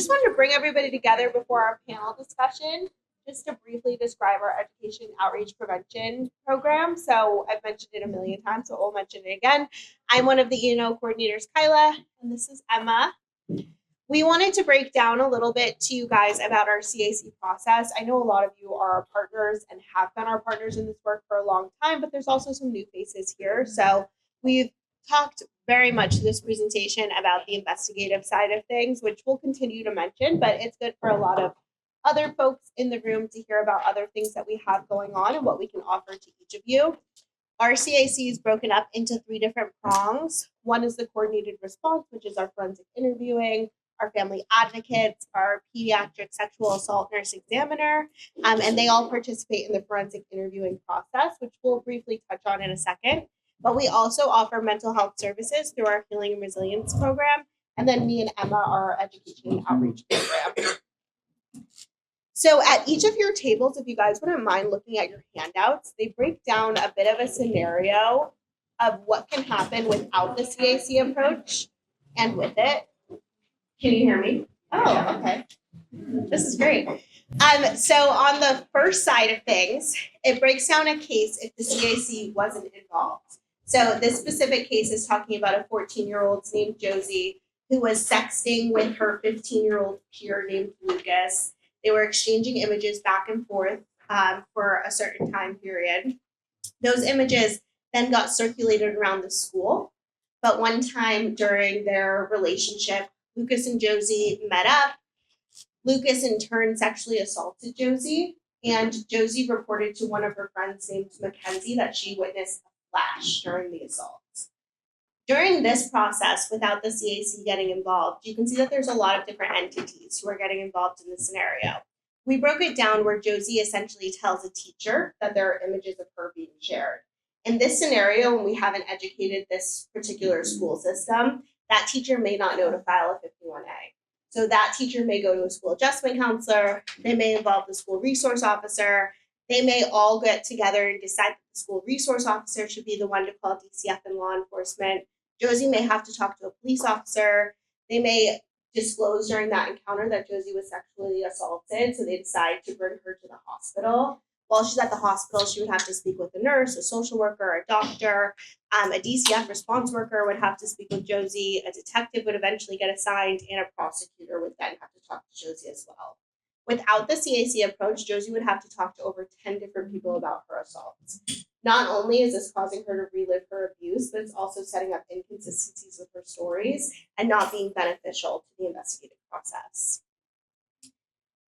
just wanted to bring everybody together before our panel discussion, just to briefly describe our education outreach prevention program. So I've mentioned it a million times, so I'll mention it again. I'm one of the E&O coordinators, Kyla, and this is Emma. We wanted to break down a little bit to you guys about our CAC process. I know a lot of you are our partners and have been our partners in this work for a long time, but there's also some new faces here. So we've talked very much this presentation about the investigative side of things, which we'll continue to mention, but it's good for a lot of other folks in the room to hear about other things that we have going on and what we can offer to each of you. Our CAC is broken up into 3 different prongs. One is the coordinated response, which is our forensic interviewing, our family advocates, our pediatric sexual assault nurse examiner, and they all participate in the forensic interviewing process, which we'll briefly touch on in a second. But we also offer mental health services through our Healing and Resilience program, and then me and Emma are our education and outreach program. So at each of your tables, if you guys wouldn't mind looking at your handouts, they break down a bit of a scenario of what can happen without the CAC approach and with it. Can you hear me? Oh, okay. This is great. So on the first side of things, it breaks down a case if the CAC wasn't involved. So this specific case is talking about a 14-year-old named Josie who was sexting with her 15-year-old peer named Lucas. They were exchanging images back and forth for a certain time period. Those images then got circulated around the school. But one time during their relationship, Lucas and Josie met up. Lucas in turn sexually assaulted Josie, and Josie reported to one of her friends named Mackenzie that she witnessed a flash during the assault. During this process, without the CAC getting involved, you can see that there's a lot of different entities who are getting involved in this scenario. We broke it down where Josie essentially tells a teacher that there are images of her being shared. In this scenario, when we haven't educated this particular school system, that teacher may not know to file a 51A. So that teacher may go to a school adjustment counselor, they may involve the school resource officer, they may all get together and decide that the school resource officer should be the one to call DCF and law enforcement. Josie may have to talk to a police officer. They may disclose during that encounter that Josie was sexually assaulted, so they decide to bring her to the hospital. While she's at the hospital, she would have to speak with a nurse, a social worker, a doctor, a DCF response worker would have to speak with Josie, a detective would eventually get assigned, and a prosecutor would then have to talk to Josie as well. Without the CAC approach, Josie would have to talk to over 10 different people about her assaults. Not only is this causing her to relive her abuse, but it's also setting up inconsistencies with her stories and not being beneficial to the investigative process.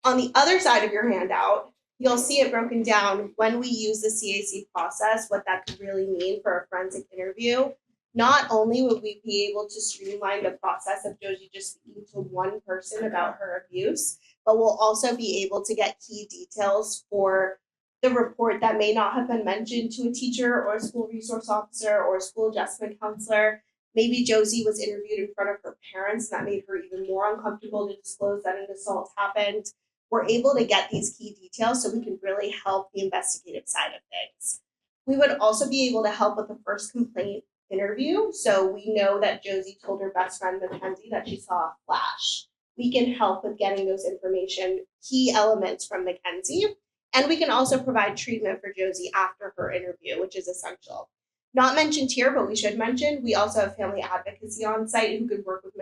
On the other side of your handout, you'll see it broken down when we use the CAC process, what that could really mean for a forensic interview. Not only would we be able to streamline the process of Josie just speaking to one person about her abuse, but we'll also be able to get key details for the report that may not have been mentioned to a teacher or a school resource officer or a school adjustment counselor. Maybe Josie was interviewed in front of her parents, and that made her even more uncomfortable to disclose that an assault happened. We're able to get these key details so we can really help the investigative side of things. We would also be able to help with the first complaint interview. So we know that Josie told her best friend Mackenzie that she saw a flash. We can help with getting those information, key elements from Mackenzie. And we can also provide treatment for Josie after her interview, which is essential. Not mentioned here, but we should mention, we also have family advocacy on site who could work with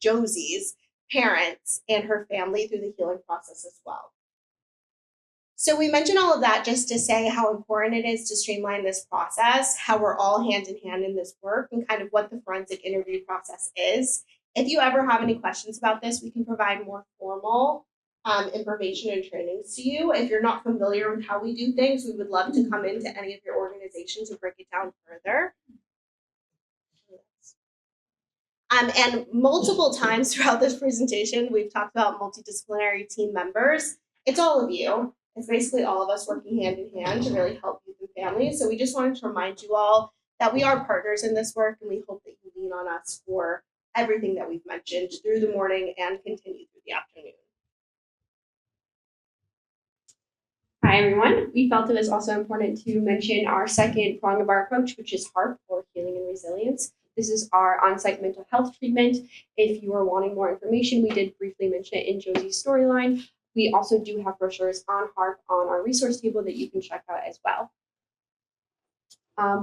Josie's parents and her family through the healing process as well. So we mentioned all of that just to say how important it is to streamline this process, how we're all hand in hand in this work, and kind of what the forensic interview process is. If you ever have any questions about this, we can provide more formal information and trainings to you. If you're not familiar with how we do things, we would love to come into any of your organizations and break it down further. And multiple times throughout this presentation, we've talked about multidisciplinary team members. It's all of you. It's basically all of us working hand in hand to really help youth and families. So we just wanted to remind you all that we are partners in this work, and we hope that you lean on us for everything that we've mentioned through the morning and continue through the afternoon. Hi, everyone. We felt it was also important to mention our second prong of our approach, which is HARP, or Healing and Resilience. This is our on-site mental health treatment. If you are wanting more information, we did briefly mention it in Josie's storyline. We also do have brochures on HARP on our resource table that you can check out as well.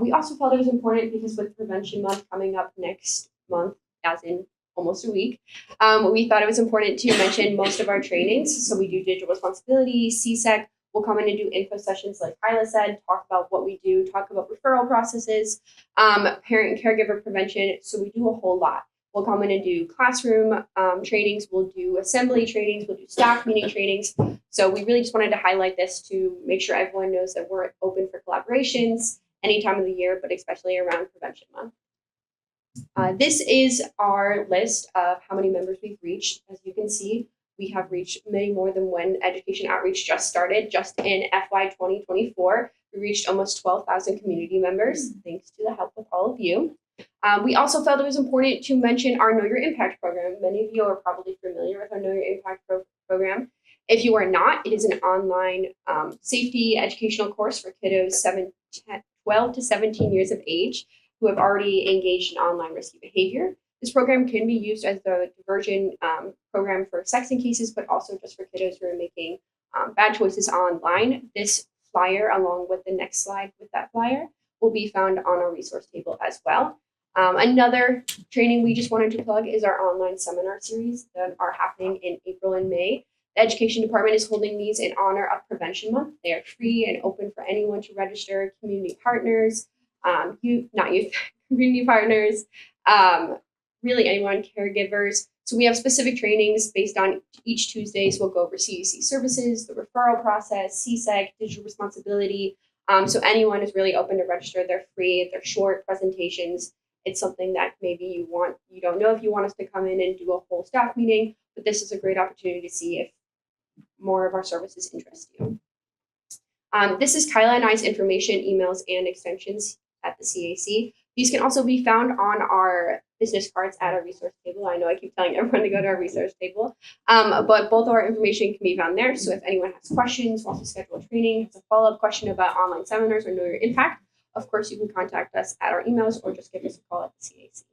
We also felt it was important because with Prevention Month coming up next month, as in almost a week, we thought it was important to mention most of our trainings. So we do digital responsibility, CSEC. We'll come in and do info sessions like Kyla said, talk about what we do, talk about referral processes, parent and caregiver prevention. So we do a whole lot. We'll come in and do classroom trainings. We'll do assembly trainings. We'll do staff meeting trainings. So we really just wanted to highlight this to make sure everyone knows that we're open for collaborations any time of the year, but especially around Prevention Month. This is our list of how many members we've reached. As you can see, we have reached many more than when Education Outreach just started. Just in FY 2024, we reached almost 12,000 community members, thanks to the help of all of you. We also felt it was important to mention our Know Your Impact program. Many of you are probably familiar with our Know Your Impact program. If you are not, it is an online safety educational course for kiddos 12 to 17 years of age who have already engaged in online risky behavior. This program can be used as a diversion program for sexting cases, but also just for kiddos who are making bad choices online. This flyer, along with the next slide with that flyer, will be found on our resource table as well. Another training we just wanted to plug is our online seminar series that are happening in April and May. The Education Department is holding these in honor of Prevention Month. They are free and open for anyone to register, community partners, community partners, really anyone, caregivers. So we have specific trainings based on each Tuesday. So we'll go over CAC services, the referral process, CSEC, digital responsibility. So anyone is really open to register. They're free. They're short presentations. It's something that maybe you don't know if you want us to come in and do a whole staff meeting, but this is a great opportunity to see if more of our services interest you. This is Kyla and I's information, emails, and extensions at the CAC. These can also be found on our business cards at our resource table. I know I keep telling everyone to go to our resource table, but both of our information can be found there. So if anyone has questions, wants to schedule a training, has a follow-up question about online seminars or Know Your Impact, of course, you can contact us at our emails or just give us a call at the CAC.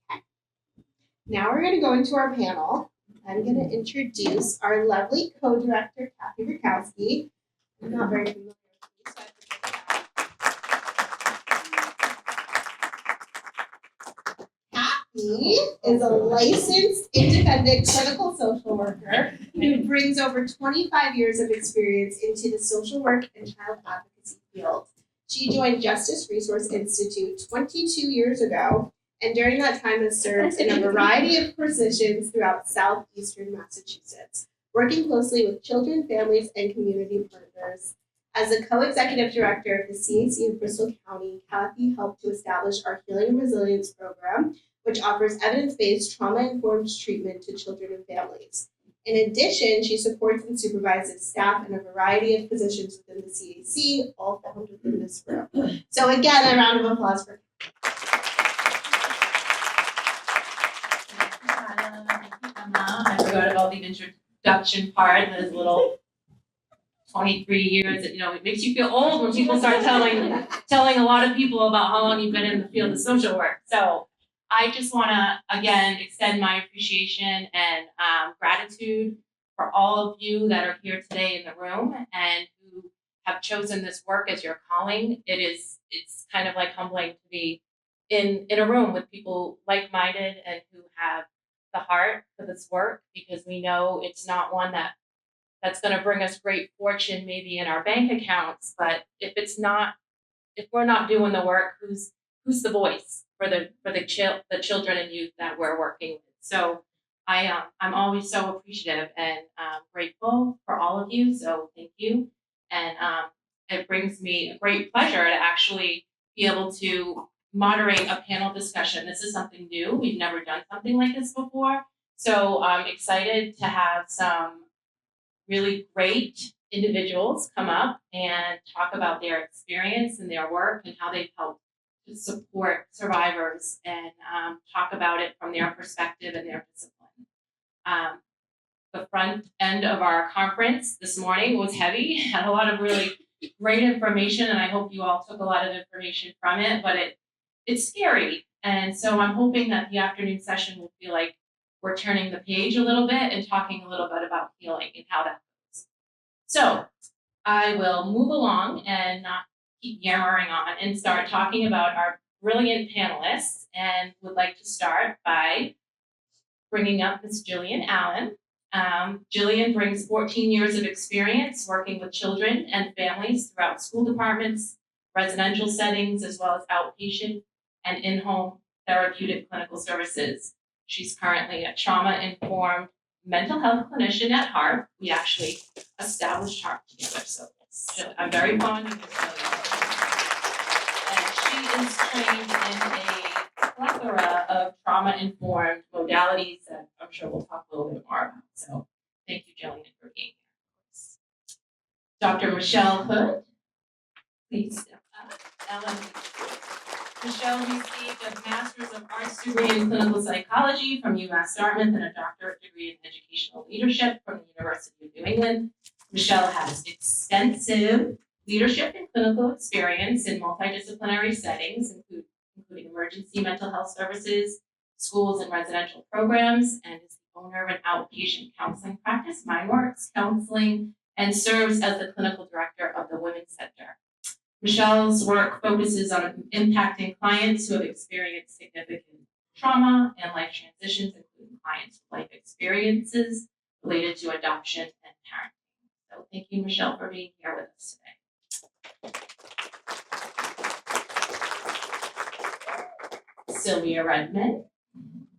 Okay. Now we're going to go into our panel. I'm going to introduce our lovely co-director, Kathy Rukowski. I'm not very familiar with you, so I Kathy is a licensed independent clinical social worker who brings over 25 years of experience into the social work and child advocacy field. She joined Justice Resource Institute 22 years ago, and during that time has served in a variety of positions throughout southeastern Massachusetts, working closely with children, families, and community partners. As a co-executive director of the CAC of Bristol County, Kathy helped to establish our Healing and Resilience program, which offers evidence-based trauma-informed treatment to children and families. In addition, she supports and supervises staff in a variety of positions within the CAC, all found within this room. So again, a round of applause for I forgot about the introduction part. There's a little 23 years. It makes you feel old when people start telling a lot of people about how long you've been in the field of social work. So I just want to, again, extend my appreciation and gratitude for all of you that are here today in the room and who have chosen this work as your calling. It's kind of like humbling to be in a room with people like-minded and who have the heart for this work, because we know it's not one that's going to bring us great fortune maybe in our bank accounts, but if we're not doing the work, who's the voice for the children and youth that we're working with? So I'm always so appreciative and grateful for all of you. So thank you, and it brings me a great pleasure to actually be able to moderate a panel discussion. This is something new. We've never done something like this before. So I'm excited to have some really great individuals come up and talk about their experience and their work and how they've helped to support survivors and talk about it from their perspective and their discipline. The front end of our conference this morning was heavy, had a lot of really great information, and I hope you all took a lot of information from it, but it it's scary. And so I'm hoping that the afternoon session will feel like we're turning the page a little bit and talking a little bit about healing and how that goes. So I will move along and not keep yammering on and start talking about our brilliant panelists, and would like to start by bringing up Ms. Jillian Allen. Jillian brings 14 years of experience working with children and families throughout school departments, residential settings, as well as outpatient and in-home therapeutic clinical services. She's currently a trauma-informed mental health clinician at HARP. We actually established HARP together, so I'm very fond of this. And she is trained in a plethora of trauma-informed modalities that I'm sure we'll talk a little bit more about. So thank you, Jillian, for being here. Dr. Michelle Hood, please step up. Ellen. Michelle received a Master's of Arts degree in Clinical Psychology from UMass Dartmouth and a doctorate degree in Educational Leadership from the University of New England. Michelle has extensive leadership and clinical experience in multidisciplinary settings, including emergency mental health services, schools, and residential programs, and is the owner of an outpatient counseling practice, MindWorks Counseling, and serves as the clinical director of the Women's Center. Michelle's work focuses on impacting clients who have experienced significant trauma and life transitions, including clients with life experiences related to adoption and parenting. So thank you, Michelle, for being here with us today. Sylvia Redmond.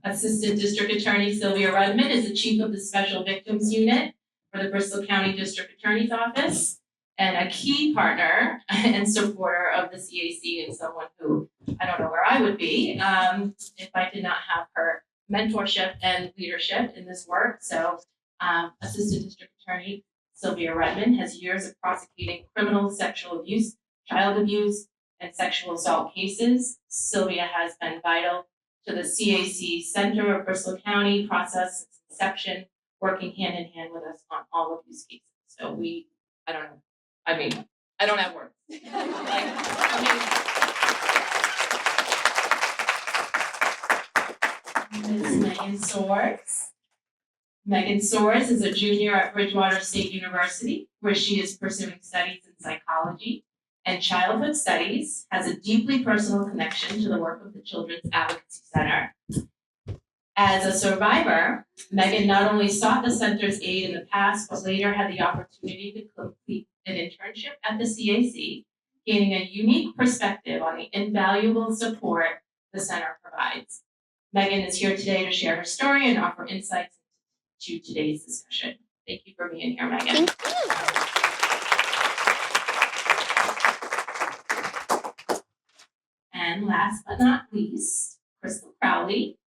Assistant District Attorney Sylvia Redmond is the Chief of the Special Victims Unit for the Bristol County District Attorney's Office, and a key partner and supporter of the CAC, and someone who I don't know where I would be if I did not have her mentorship and leadership in this work. So Assistant District Attorney Sylvia Redmond has years of prosecuting criminal sexual abuse, child abuse, and sexual assault cases. Sylvia has been vital to the CAC Center of Bristol County process since inception, working hand in hand with us on all of these cases. So I don't have words. Ms. Megan Soares. Megan Soares is a junior at Bridgewater State University, where she is pursuing studies in psychology and childhood studies, has a deeply personal connection to the work of the Children's Advocacy Center. As a survivor, Megan not only sought the center's aid in the past, but later had the opportunity to complete an internship at the CAC, gaining a unique perspective on the invaluable support the center provides. Megan is here today to share her story and offer insights to today's discussion. Thank you for being here, Megan. And last but not least, Crystal Crowley.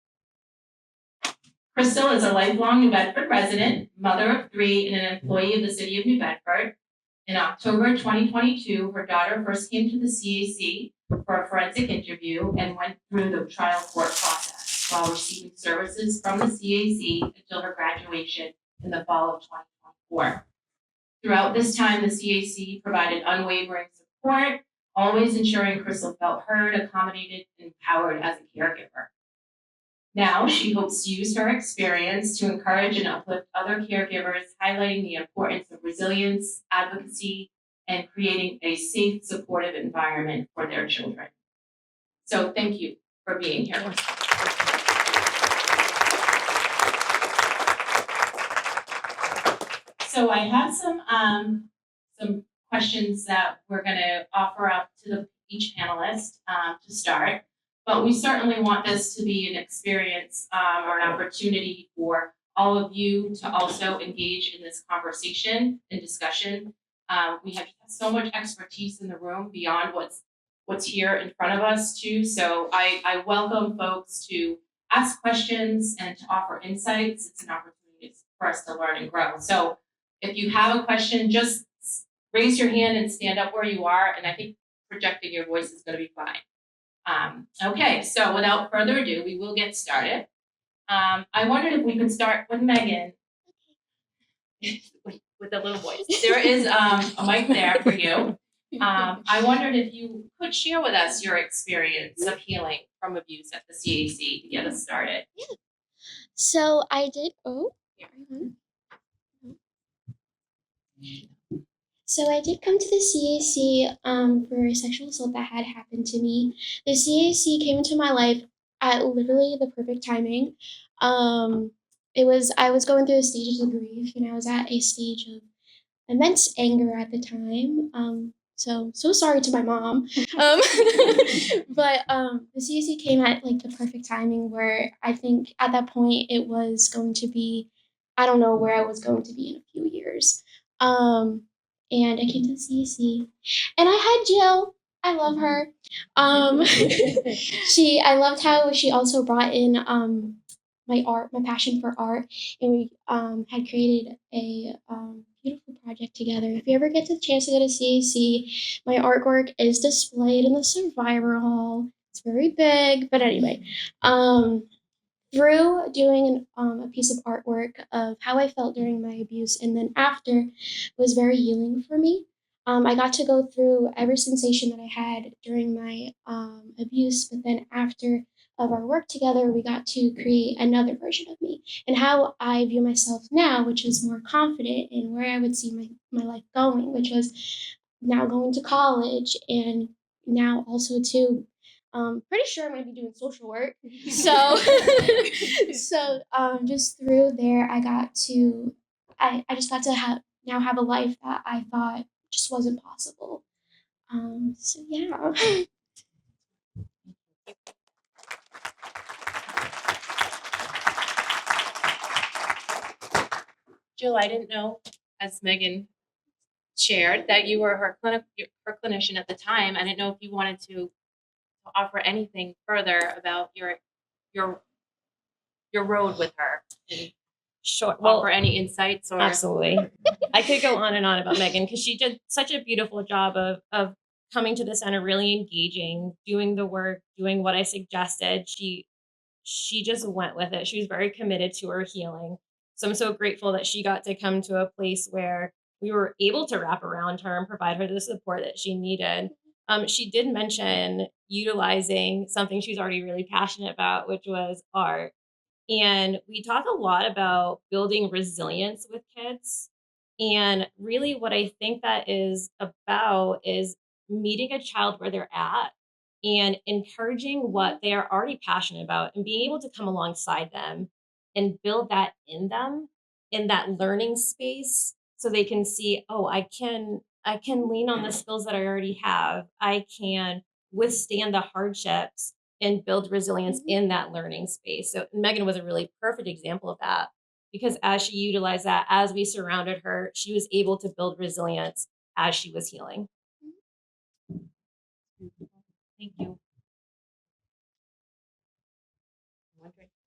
Crystal is a lifelong New Bedford resident, mother of 3, and an employee of the City of New Bedford. In October 2022, her daughter first came to the CAC for a forensic interview and went through the trial court process while receiving services from the CAC until her graduation in the fall of 2024. Throughout this time, the CAC provided unwavering support, always ensuring Crystal felt heard, accommodated, and empowered as a caregiver. Now, she hopes to use her experience to encourage and uplift other caregivers, highlighting the importance of resilience, advocacy, and creating a safe, supportive environment for their children. So thank you for being here. So I have some questions that we're going to offer up to each panelist to start. But we certainly want this to be an experience or an opportunity for all of you to also engage in this conversation and discussion. We have so much expertise in the room beyond what's here in front of us too. So I welcome folks to ask questions and to offer insights. It's an opportunity for us to learn and grow. So if you have a question, just raise your hand and stand up where you are. And I think projecting your voice is going to be fine. Okay, so without further ado, we will get started. I wondered if we could start with Megan. With a little voice. There is a mic there for you. I wondered if you could share with us your experience of healing from abuse at the CAC to get us started. So I did. So I did come to the CAC for a sexual assault that had happened to me. The CAC came into my life at literally the perfect timing. I was going through the stages of grief, and I was at a stage of immense anger at the time. So sorry to my mom. But the CAC came at like the perfect timing where I think at that point it was going to be, I don't know where I was going to be in a few years. And I came to the CAC, and I had Jill. I love her. I loved how she also brought in my passion for art, and we had created a beautiful project together. If you ever get the chance to go to CAC, my artwork is displayed in the Survivor Hall. It's very big, but anyway, through doing a piece of artwork of how I felt during my abuse and then after was very healing for me. I got to go through every sensation that I had during my abuse, but then after of our work together, we got to create another version of me and how I view myself now, which is more confident in where I would see my life going, which was now going to college and now also to pretty sure I'm gonna be doing social work. So just through there I just got to have a life that I thought just wasn't possible. So yeah. Jill, I didn't know, as Megan shared, that you were her clinician at the time. I didn't know if you wanted to offer anything further about your road with her. And Sure. Well, offer any insights or absolutely. I could go on and on about Megan because she did such a beautiful job of coming to the center, really engaging, doing the work, doing what I suggested. She just went with it. She was very committed to her healing. So I'm so grateful that she got to come to a place where we were able to wrap around her and provide her the support that she needed. She did mention utilizing something she's already really passionate about, which was art. And we talk a lot about building resilience with kids. And really, what I think that is about is meeting a child where they're at and encouraging what they are already passionate about and being able to come alongside them and build that in them in that learning space so they can see, oh, I can lean on the skills that I already have. I can withstand the hardships and build resilience in that learning space. So Megan was a really perfect example of that because as she utilized that, as we surrounded her, she was able to build resilience as she was healing. thank you.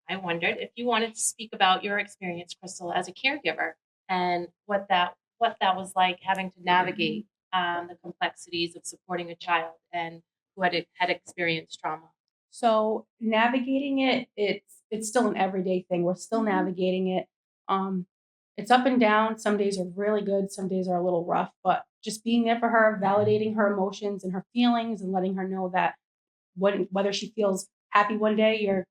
I wondered if you wanted to speak about your experience, Crystal, as a caregiver and what that was like having to navigate the complexities of supporting a child and who had experienced trauma. So navigating it, it's still an everyday thing. We're still navigating it. It's up and down. Some days are really good, some days are a little rough, but just being there for her, validating her emotions and her feelings and letting her know that whether she feels happy one day, you're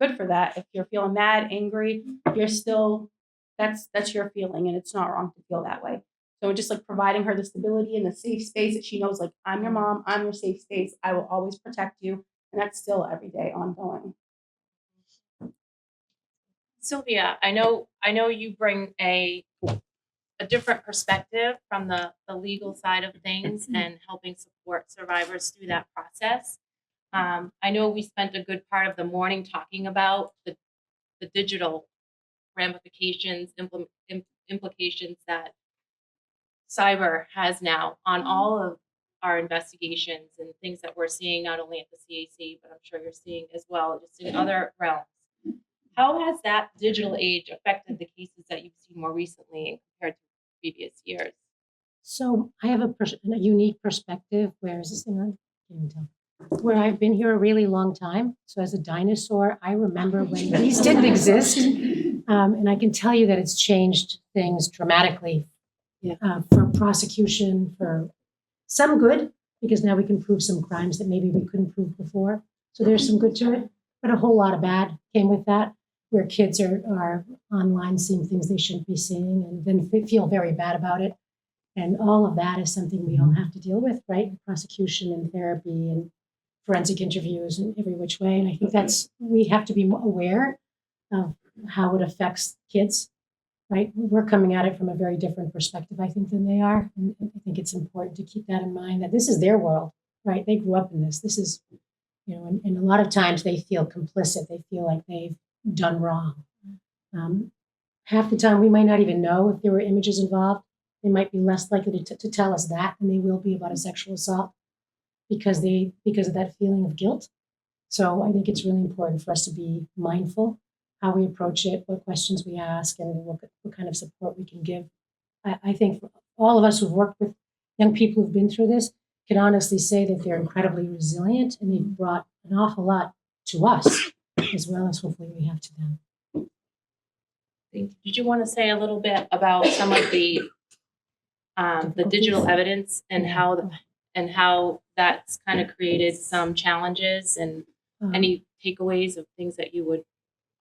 good for that. If you're feeling mad, angry, you're still that's your feeling and it's not wrong to feel that way. So just like providing her the stability and the safe space that she knows, like, I'm your mom, I'm your safe space, I will always protect you. And that's still every day ongoing. Sylvia, I know you bring a different perspective from the legal side of things and helping support survivors through that process. I know we spent a good part of the morning talking about the digital ramifications, implications that cyber has now on all of our investigations and things that we're seeing not only at the CAC, but I'm sure you're seeing as well just in other realms. How has that digital age affected the cases that you've seen more recently compared to previous years? So I have a unique perspective. Where is this thing on? Can't tell. Where I've been here a really long time. So as a dinosaur, I remember when these didn't exist. And I can tell you that it's changed things dramatically for prosecution, for Some good, because now we can prove some crimes that maybe we couldn't prove before. So there's some good to it, but a whole lot of bad came with that, where kids are online seeing things they shouldn't be seeing and then feel very bad about it. And all of that is something we all have to deal with, right? Prosecution and therapy and forensic interviews in every which way. And I think we have to be aware of how it affects kids, right? We're coming at it from a very different perspective, I think, than they are. And I think it's important to keep that in mind, that this is their world, right? They grew up in this. This is, and a lot of times they feel complicit. They feel like they've done wrong. Half the time we might not even know if there were images involved. They might be less likely to tell us that than they will be about a sexual assault because of that feeling of guilt. So I think it's really important for us to be mindful how we approach it, what questions we ask, and what kind of support we can give. I think for all of us who've worked with young people who've been through this can honestly say that they're incredibly resilient and they've brought an awful lot to us as well as hopefully we have to them. Did you want to say a little bit about some of the digital evidence and how that's kind of created some challenges and any takeaways of things that you would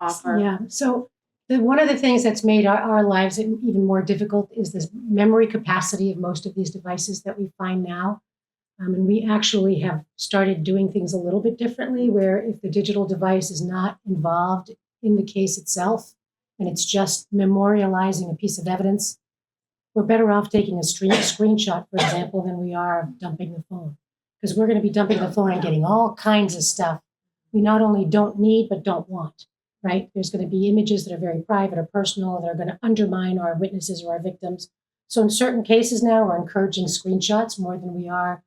offer? Yeah. So one of the things that's made our lives even more difficult is this memory capacity of most of these devices that we find now. And we actually have started doing things a little bit differently, where if the digital device is not involved in the case itself, and it's just memorializing a piece of evidence, we're better off taking a screenshot, for example, than we are dumping the phone. Because we're going to be dumping the phone and getting all kinds of stuff we not only don't need, but don't want, right? There's going to be images that are very private or personal that are going to undermine our witnesses or our victims. So in certain cases now, we're encouraging screenshots more than we are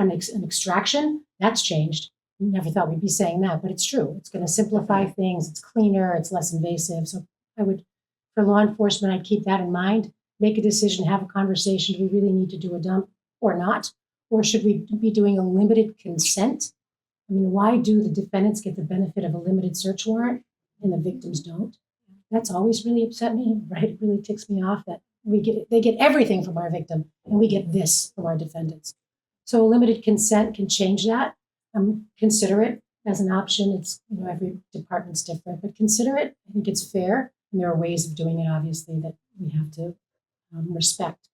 an extraction. That's changed. Never thought we'd be saying that, but it's true. It's going to simplify things. It's cleaner. It's less invasive. So for law enforcement, I'd keep that in mind. Make a decision, have a conversation. Do we really need to do a dump or not? Or should we be doing a limited consent? I mean, why do the defendants get the benefit of a limited search warrant and the victims don't? That's always really upset me, right? It really ticks me off that they get everything from our victim and we get this from our defendants. So limited consent can change that. Consider it as an option. It's, every department's different, but consider it. I think it's fair. And there are ways of doing it, obviously, that we have to respect.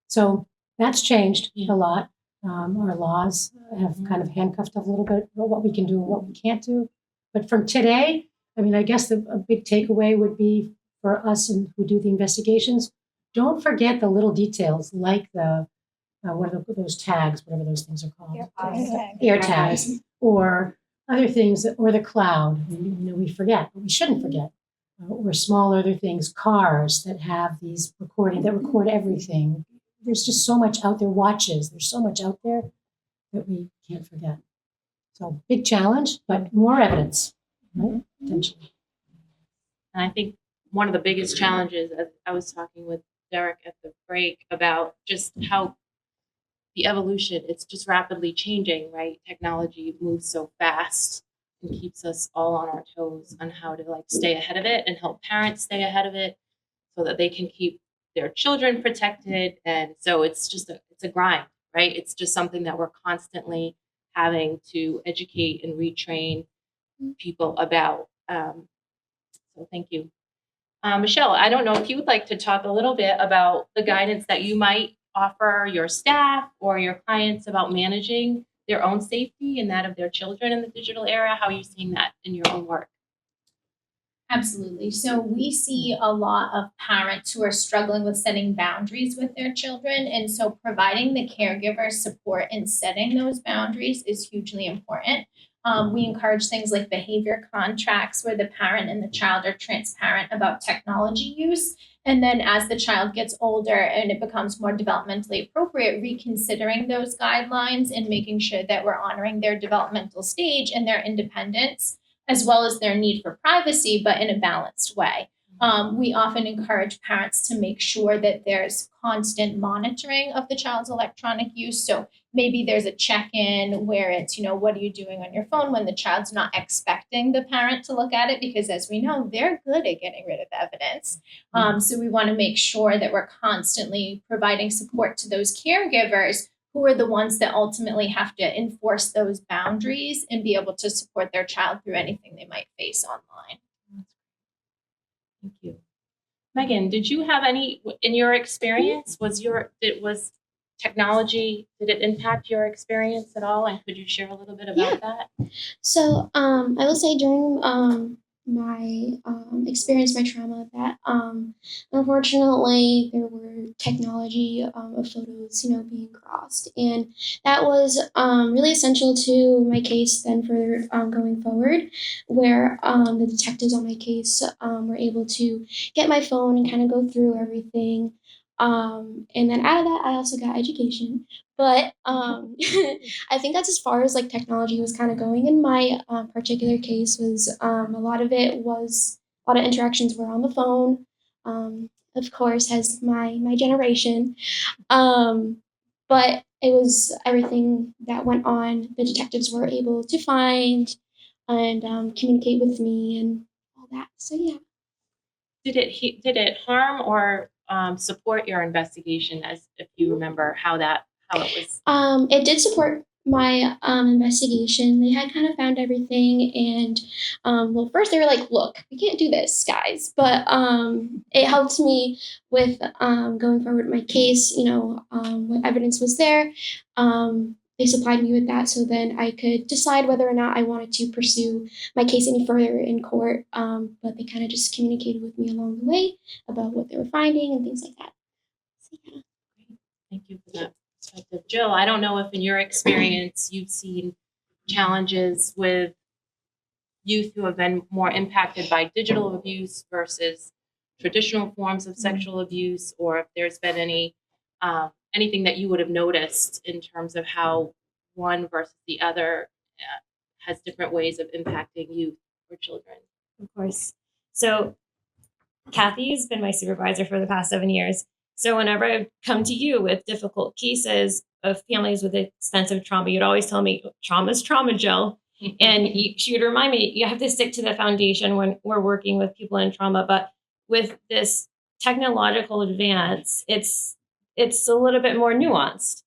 So that's changed a lot. Our laws have kind of handcuffed us a little bit about what we can do and what we can't do. But from today, I mean, I guess a big takeaway would be for us and who do the investigations, don't forget the little details like the what are those tags, whatever those things are called, air tags, or other things, or the cloud. We forget, but we shouldn't forget. Or small other things, cars that have these that record everything. There's just so much out there, watches, there's so much out there that we can't forget. So big challenge, but more evidence, right? Potentially. And I think one of the biggest challenges, I was talking with Derek at the break about just how the evolution, it's just rapidly changing, right? Technology moves so fast and keeps us all on our toes on how to stay ahead of it and help parents stay ahead of it so that they can keep their children protected. And so it's a grind, right? It's just something that we're constantly having to educate and retrain people about. So thank you. Michelle, I don't know if you would like to talk a little bit about the guidance that you might offer your staff or your clients about managing their own safety and that of their children in the digital era. How are you seeing that in your own work? Absolutely. So we see a lot of parents who are struggling with setting boundaries with their children. And so providing the caregiver support in setting those boundaries is hugely important. We encourage things like behavior contracts where the parent and the child are transparent about technology use. And then as the child gets older and it becomes more developmentally appropriate, reconsidering those guidelines and making sure that we're honoring their developmental stage and their independence, as well as their need for privacy, but in a balanced way. We often encourage parents to make sure that there's constant monitoring of the child's electronic use. So maybe there's a check-in where it's, what are you doing on your phone when the child's not expecting the parent to look at it? Because as we know, they're good at getting rid of evidence. So we want to make sure that we're constantly providing support to those caregivers who are the ones that ultimately have to enforce those boundaries and be able to support their child through anything they might face online. Thank you. Megan, did you have any, in your experience, was technology, did it impact your experience at all? And could you share a little bit about that? So I will say during my experience, my trauma, that unfortunately there were technology of photos, being crossed, and that was really essential to my case then for going forward, where the detectives on my case were able to get my phone and kind of go through everything. And then out of that, I also got education. But I think that's as far as like technology was kind of going. In my particular case, was a lot of interactions were on the phone. Of course, as my generation, but it was everything that went on. The detectives were able to find and communicate with me and all that. So yeah. Did it harm or support your investigation, as if you remember how it was? It did support my investigation. They had kind of found everything, and well, first they were like, "Look, we can't do this, guys," but it helped me with going forward with my case. What evidence was there. They supplied me with that, so then I could decide whether or not I wanted to pursue my case any further in court. But they kind of just communicated with me along the way about what they were finding and things like that. So, yeah. Thank you for that perspective. Jill, I don't know if in your experience you've seen challenges with youth who have been more impacted by digital abuse versus traditional forms of sexual abuse, or if there's been anything that you would have noticed in terms of how one versus the other has different ways of impacting youth or children. Of course. So Kathy's been my supervisor for the past 7 years. So whenever I've come to you with difficult cases of families with extensive trauma, you'd always tell me, trauma's trauma, Jill. And she would remind me, you have to stick to the foundation when we're working with people in trauma. But with this technological advance, it's a little bit more nuanced.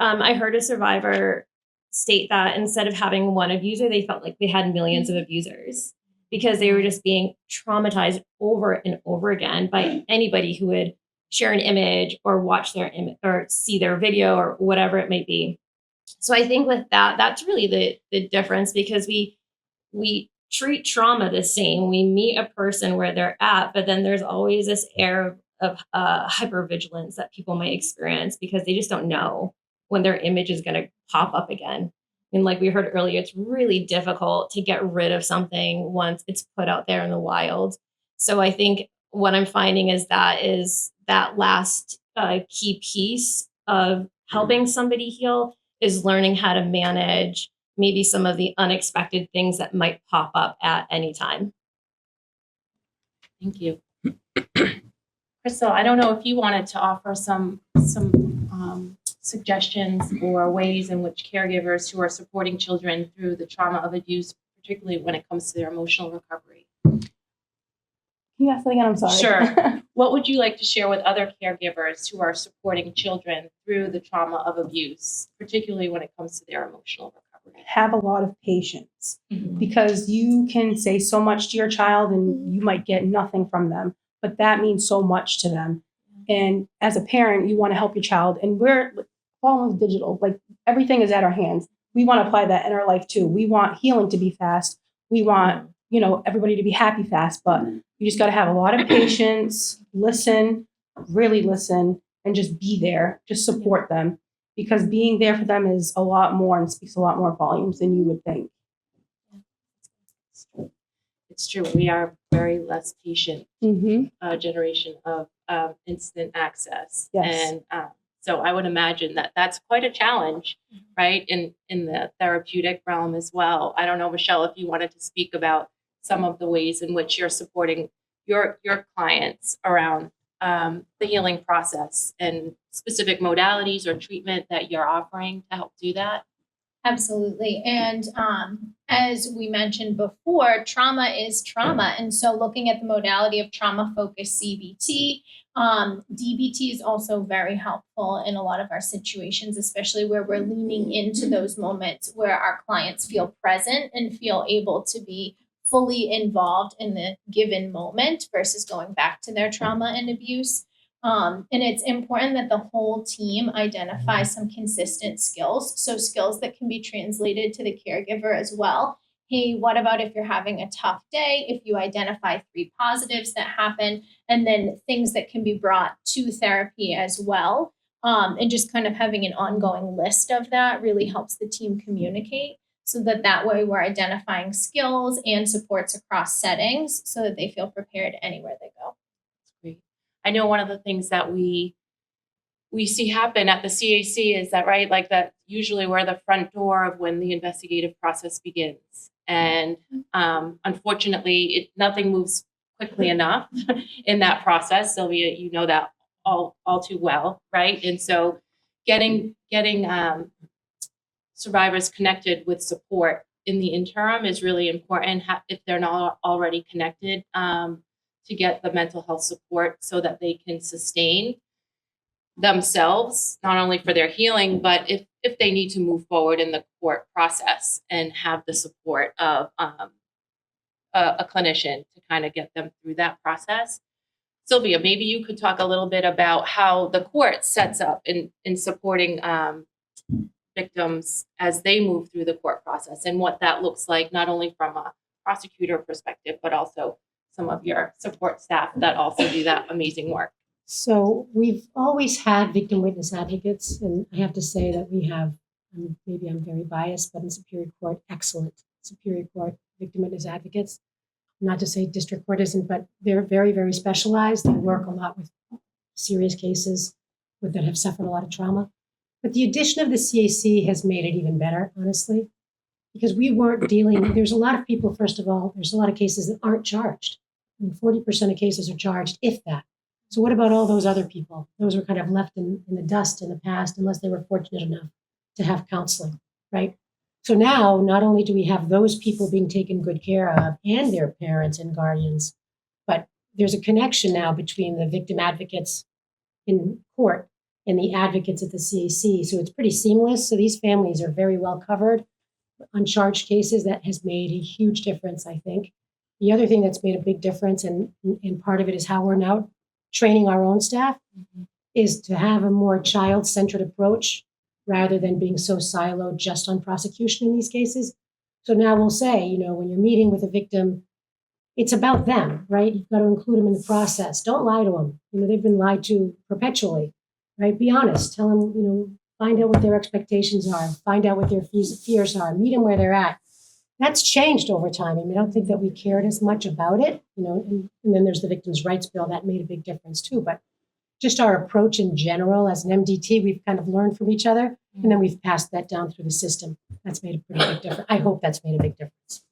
I heard a survivor state that instead of having one abuser, they felt like they had millions of abusers because they were just being traumatized over and over again by anybody who would share an image or watch their image or see their video or whatever it may be. So I think with that, that's really the difference, because we treat trauma the same. We meet a person where they're at, but then there's always this air of hypervigilance that people might experience because they just don't know when their image is going to pop up again. And like we heard earlier, it's really difficult to get rid of something once it's put out there in the wild. So I think what I'm finding is that last key piece of helping somebody heal is learning how to manage maybe some of the unexpected things that might pop up at any time. Thank you. Crystal, I don't know if you wanted to offer some suggestions or ways in which caregivers who are supporting children through the trauma of abuse, particularly when it comes to their emotional recovery. Can you ask that again? I'm sorry. Sure. What would you like to share with other caregivers who are supporting children through the trauma of abuse, particularly when it comes to their emotional recovery? Have a lot of patience, because you can say so much to your child and you might get nothing from them, but that means so much to them. And as a parent, you want to help your child, and we're falling with digital, like everything is at our hands. We want to apply that in our life too. We want healing to be fast. We want, everybody to be happy fast, but you just got to have a lot of patience, listen, really listen, and just be there, just support them, because being there for them is a lot more and speaks a lot more volumes than you would think. It's true. We are very less patient generation of instant access. Yes. And so I would imagine that that's quite a challenge, right, in the therapeutic realm as well. I don't know, Michelle, if you wanted to speak about some of the ways in which you're supporting your clients around the healing process and specific modalities or treatment that you're offering to help do that. Absolutely. And as we mentioned before, trauma is trauma. And so looking at the modality of trauma focused CBT, DBT is also very helpful in a lot of our situations, especially where we're leaning into those moments where our clients feel present and feel able to be fully involved in the given moment versus going back to their trauma and abuse. And it's important that the whole team identify some consistent skills. So, skills that can be translated to the caregiver as well. Hey, what about if you're having a tough day? If you identify 3 positives that happen, and then things that can be brought to therapy as well. And just kind of having an ongoing list of that really helps the team communicate so that way we're identifying skills and supports across settings so that they feel prepared anywhere they go. Great. I know one of the things that we see happen at the CAC is that, right, like that usually we're the front door of when the investigative process begins. And unfortunately, nothing moves quickly enough in that process. Sylvia, you know that all too well, right? And so getting survivors connected with support in the interim is really important if they're not already connected, to get the mental health support so that they can sustain themselves, not only for their healing, but if they need to move forward in the court process and have the support of a clinician to kind of get them through that process. Sylvia, maybe you could talk a little bit about how the court sets up in supporting victims as they move through the court process and what that looks like, not only from a prosecutor perspective, but also some of your support staff that also do that amazing work. So we've always had victim witness advocates, and I have to say that we have, maybe I'm very biased, but in Superior Court, excellent Superior Court victim witness advocates. Not to say district court isn't, but they're very, very specialized. They work a lot with serious cases that have suffered a lot of trauma. But the addition of the CAC has made it even better, honestly, because we weren't dealing, there's a lot of people, first of all, there's a lot of cases that aren't charged. I mean, 40% of cases are charged, if that. So what about all those other people? Those were kind of left in the dust in the past, unless they were fortunate enough to have counseling, right? So now, not only do we have those people being taken good care of and their parents and guardians, but there's a connection now between the victim advocates in court and the advocates at the CAC. So it's pretty seamless. So these families are very well covered. Uncharged cases, that has made a huge difference, I think. The other thing that's made a big difference, and part of it is how we're now training our own staff, is to have a more child-centered approach rather than being so siloed just on prosecution in these cases. So now we'll say, when you're meeting with a victim, it's about them, right? You've got to include them in the process. Don't lie to them. They've been lied to perpetually, right? Be honest. Tell them, find out what their expectations are. Find out what their fears are. Meet them where they're at. That's changed over time. I don't think that we cared as much about it, and then there's the Victims' Rights Bill. That made a big difference too. But just our approach in general as an MDT, we've kind of learned from each other, and then we've passed that down through the system. That's made a pretty big difference. I hope that's made a big difference.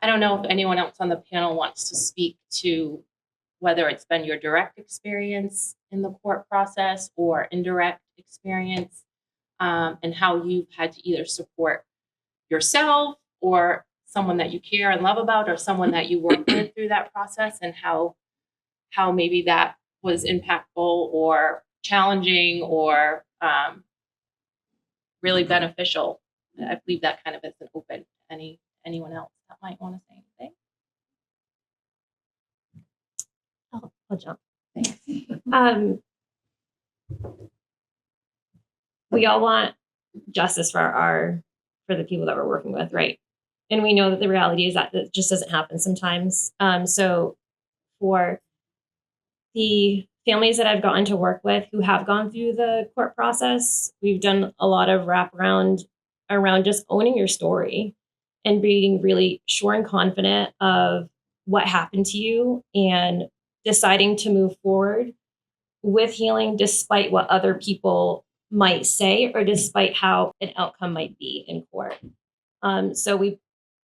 I don't know if anyone else on the panel wants to speak to whether it's been your direct experience in the court process or indirect experience, and how you've had to either support yourself or someone that you care and love about, or someone that you work with through that process, and how maybe that was impactful or challenging or really beneficial. I believe that kind of is an open to anyone else that might want to say anything. I'll jump. We all want justice for the people that we're working with, right? And we know that the reality is that it just doesn't happen sometimes. So for the families that I've gotten to work with who have gone through the court process, we've done a lot of wraparound around just owning your story and being really sure and confident of what happened to you and deciding to move forward with healing despite what other people might say or despite how an outcome might be in court. So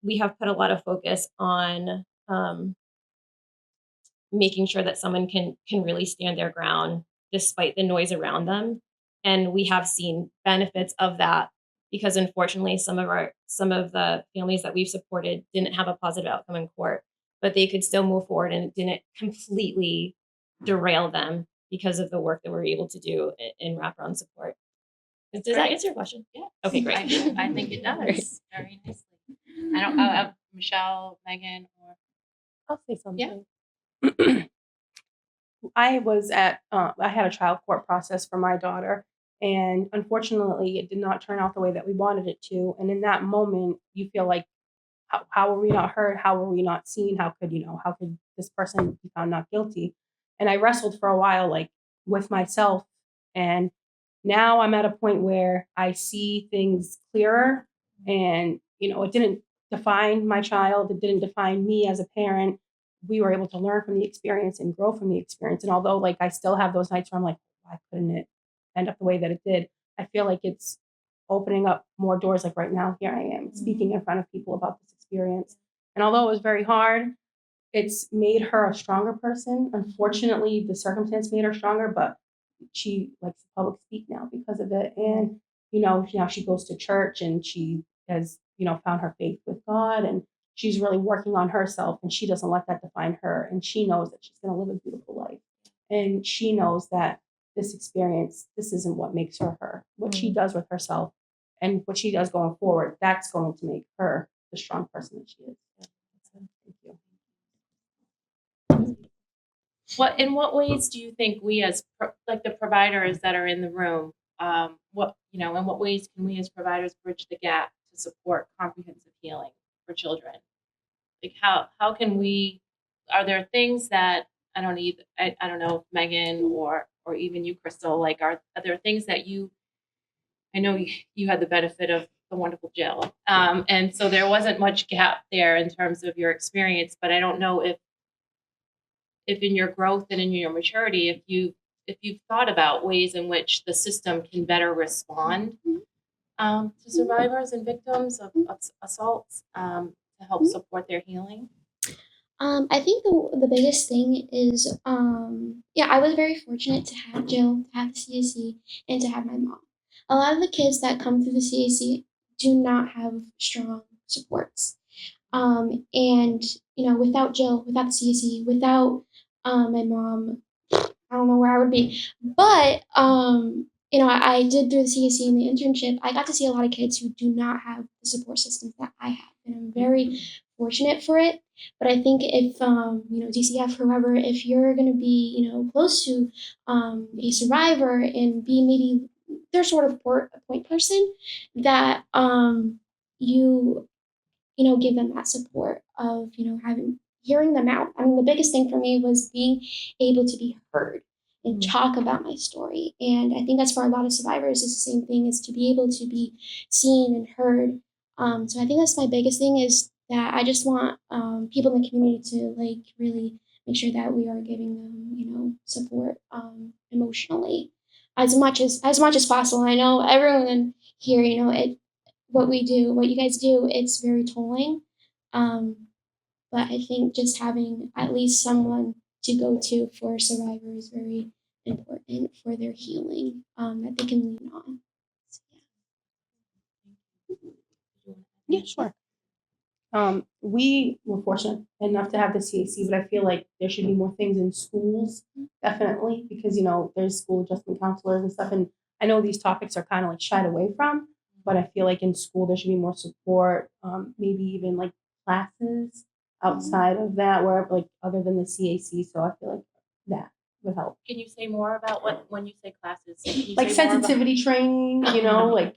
we have put a lot of focus on making sure that someone can really stand their ground despite the noise around them. And we have seen benefits of that because unfortunately some of the families that we've supported didn't have a positive outcome in court, but they could still move forward and it didn't completely derail them because of the work that we're able to do in wraparound support. Does that answer your question? Yeah. Okay, great. I think it does Great. very nicely. I don't, Michelle, Megan, or I'll say something. I had a trial court process for my daughter, and unfortunately, it did not turn out the way that we wanted it to. And in that moment, you feel like, how were we not heard? How were we not seen? How could this person be found not guilty? And I wrestled for a while, like with myself. And now I'm at a point where I see things clearer, and it didn't define my child. It didn't define me as a parent. We were able to learn from the experience and grow from the experience. And although like I still have those nights where I'm like, why couldn't it end up the way that it did? I feel like it's opening up more doors. Like right now, here I am speaking in front of people about this experience. And although it was very hard, it's made her a stronger person. Unfortunately, the circumstance made her stronger, but she likes to public speak now because of it. And, now she goes to church and she has, found her faith with God, and she's really working on herself, and she doesn't let that define her. And she knows that she's going to live a beautiful life. And she knows that this experience, this isn't what makes her her. What she does with herself and what she does going forward, that's going to make her the strong person that she is. Thank you. in what ways do you think we as like the providers that are in the room, in what ways can we as providers bridge the gap to support comprehensive healing for children? Like how can we, are there things that I don't know if Megan or even you, Crystal, like are there things that I know you had the benefit of the wonderful Jill, and so there wasn't much gap there in terms of your experience, but I don't know if in your growth and in your maturity, if you've thought about ways in which the system can better respond to survivors and victims of assaults to help support their healing. I think the biggest thing is, I was very fortunate to have Jill, to have the CAC, and to have my mom. A lot of the kids that come through the CAC do not have strong supports. And, without Jill, without the CAC, without my mom, I don't know where I would be. But, I did through the CAC and the internship, I got to see a lot of kids who do not have the support systems that I have. And I'm very fortunate for it. But I think if, DCF, whoever, if you're going to be, close to a survivor and be maybe their sort of point person, that you give them that support of, hearing them out. I mean, the biggest thing for me was being able to be heard and talk about my story. And I think that's for a lot of survivors, it's the same thing, is to be able to be seen and heard. So I think that's my biggest thing, is that I just want people in the community to like really make sure that we are giving them, support emotionally as much as possible. I know everyone here, what you guys do, it's very tolling. But I think just having at least someone to go to for a survivor is very important for their healing, that they can lean on. So, Yeah, sure. We were fortunate enough to have the CAC, but I feel like there should be more things in schools, definitely, because, there's school adjustment counselors and stuff. And I know these topics are kind of like shied away from, but I feel like in school there should be more support, maybe even like classes outside of that, wherever, like other than the CAC. So I feel like that would help. Can you say more about when you say classes? Like sensitivity training, like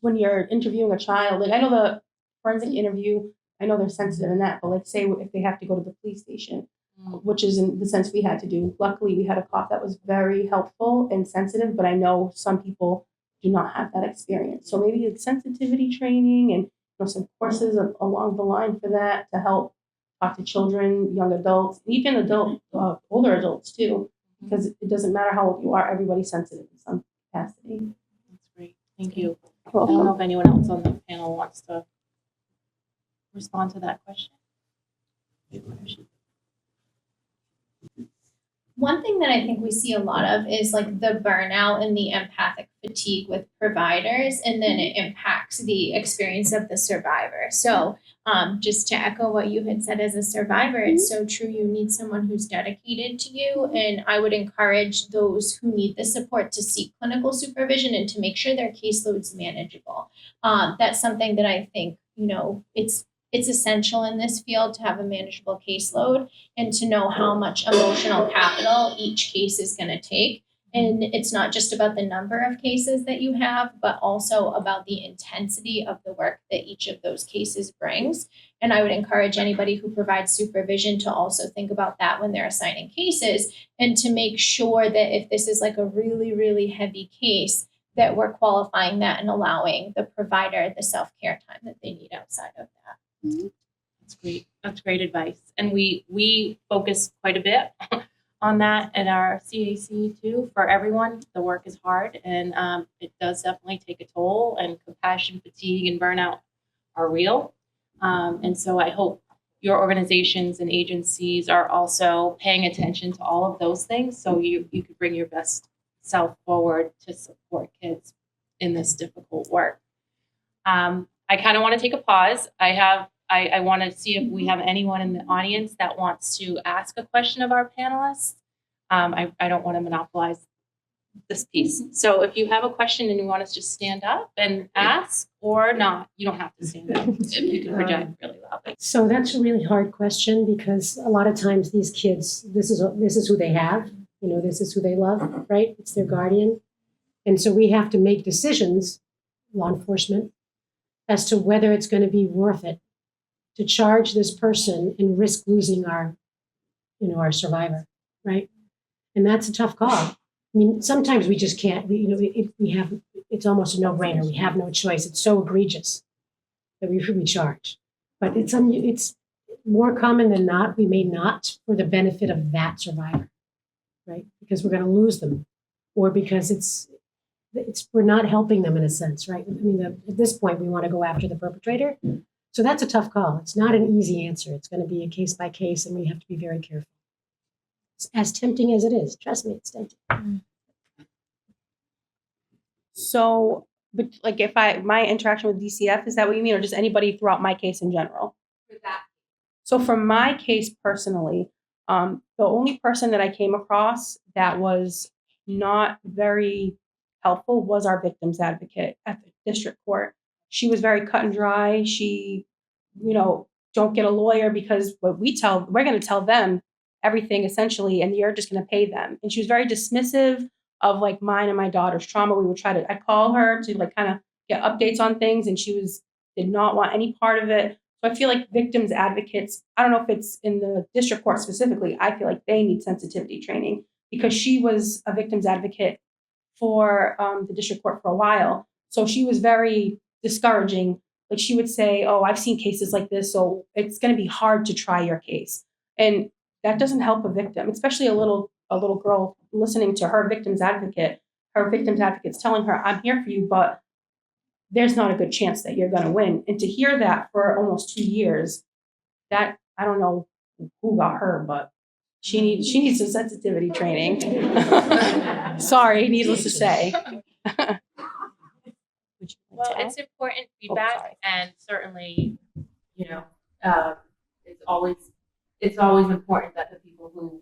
when you're interviewing a child. Like I know the forensic interview, I know they're sensitive in that, but like say if they have to go to the police station, which is in the sense we had to do. Luckily, we had a cop that was very helpful and sensitive, but I know some people do not have that experience. So maybe like sensitivity training and some courses along the line for that to help talk to children, young adults, even older adults too, because it doesn't matter how old you are, everybody's sensitive in some capacity. That's great. Thank you. I Welcome. don't know if anyone else on the panel wants to respond to that question. One thing that I think we see a lot of is like the burnout and the empathic fatigue with providers, and then it impacts the experience of the survivor. So just to echo what you had said as a survivor, it's so true. You need someone who's dedicated to you. And I would encourage those who need the support to seek clinical supervision and to make sure their caseload's manageable. That's something that I think, it's essential in this field to have a manageable caseload and to know how much emotional capital each case is going to take. And it's not just about the number of cases that you have, but also about the intensity of the work that each of those cases brings. And I would encourage anybody who provides supervision to also think about that when they're assigning cases, and to make sure that if this is like a really, really heavy case, that we're qualifying that and allowing the provider the self-care time that they need outside of that. That's great. That's great advice. And we focus quite a bit on that at our CAC too. For everyone, the work is hard, and it does definitely take a toll, and compassion fatigue and burnout are real. And so I hope your organizations and agencies are also paying attention to all of those things, so you could bring your best self forward to support kids in this difficult work. I kind of want to take a pause. I want to see if we have anyone in the audience that wants to ask a question of our panelists. I don't want to monopolize this piece. So if you have a question and you want us to just stand up and ask, or not, you don't have to stand up if you can project really loudly. So that's a really hard question, because a lot of times these kids, this is who they have, this is who they love, right? It's their guardian. And so we have to make decisions, law enforcement, as to whether it's going to be worth it to charge this person and risk losing our survivor, right? And that's a tough call. I mean, sometimes we just can't. It's almost a no-brainer. We have no choice. It's so egregious that we charge. But it's more common than not. We may not, for the benefit of that survivor, right? Because we're going to lose them, or because we're not helping them in a sense, right? I mean, at this point, we want to go after the perpetrator. So that's a tough call. It's not an easy answer. It's going to be a case by case, and we have to be very careful. It's as tempting as it is. Trust me, it's tempting. So, but like my interaction with DCF, is that what you mean, or just anybody throughout my case in general? For that. So for my case personally, the only person that I came across that was not very helpful was our victims advocate at the district court. She was very cut and dry. She, don't get a lawyer, because we're going to tell them everything essentially, and you're just going to pay them. And she was very dismissive of like mine and my daughter's trauma. I'd call her to like kind of get updates on things, and she did not want any part of it. So I feel like victims advocates, I don't know if it's in the district court specifically, I feel like they need sensitivity training, because she was a victims advocate for the district court for a while. So she was very discouraging. Like she would say, oh, I've seen cases like this, so it's going to be hard to try your case. And that doesn't help a victim, especially a little girl listening to her victims advocate's telling her, I'm here for you, but there's not a good chance that you're going to win. And to hear that for almost 2 years, that, I don't know who got her, but she needs some sensitivity training. Sorry, needless to say. Well, it's important feedback, and certainly, it's always important that the people who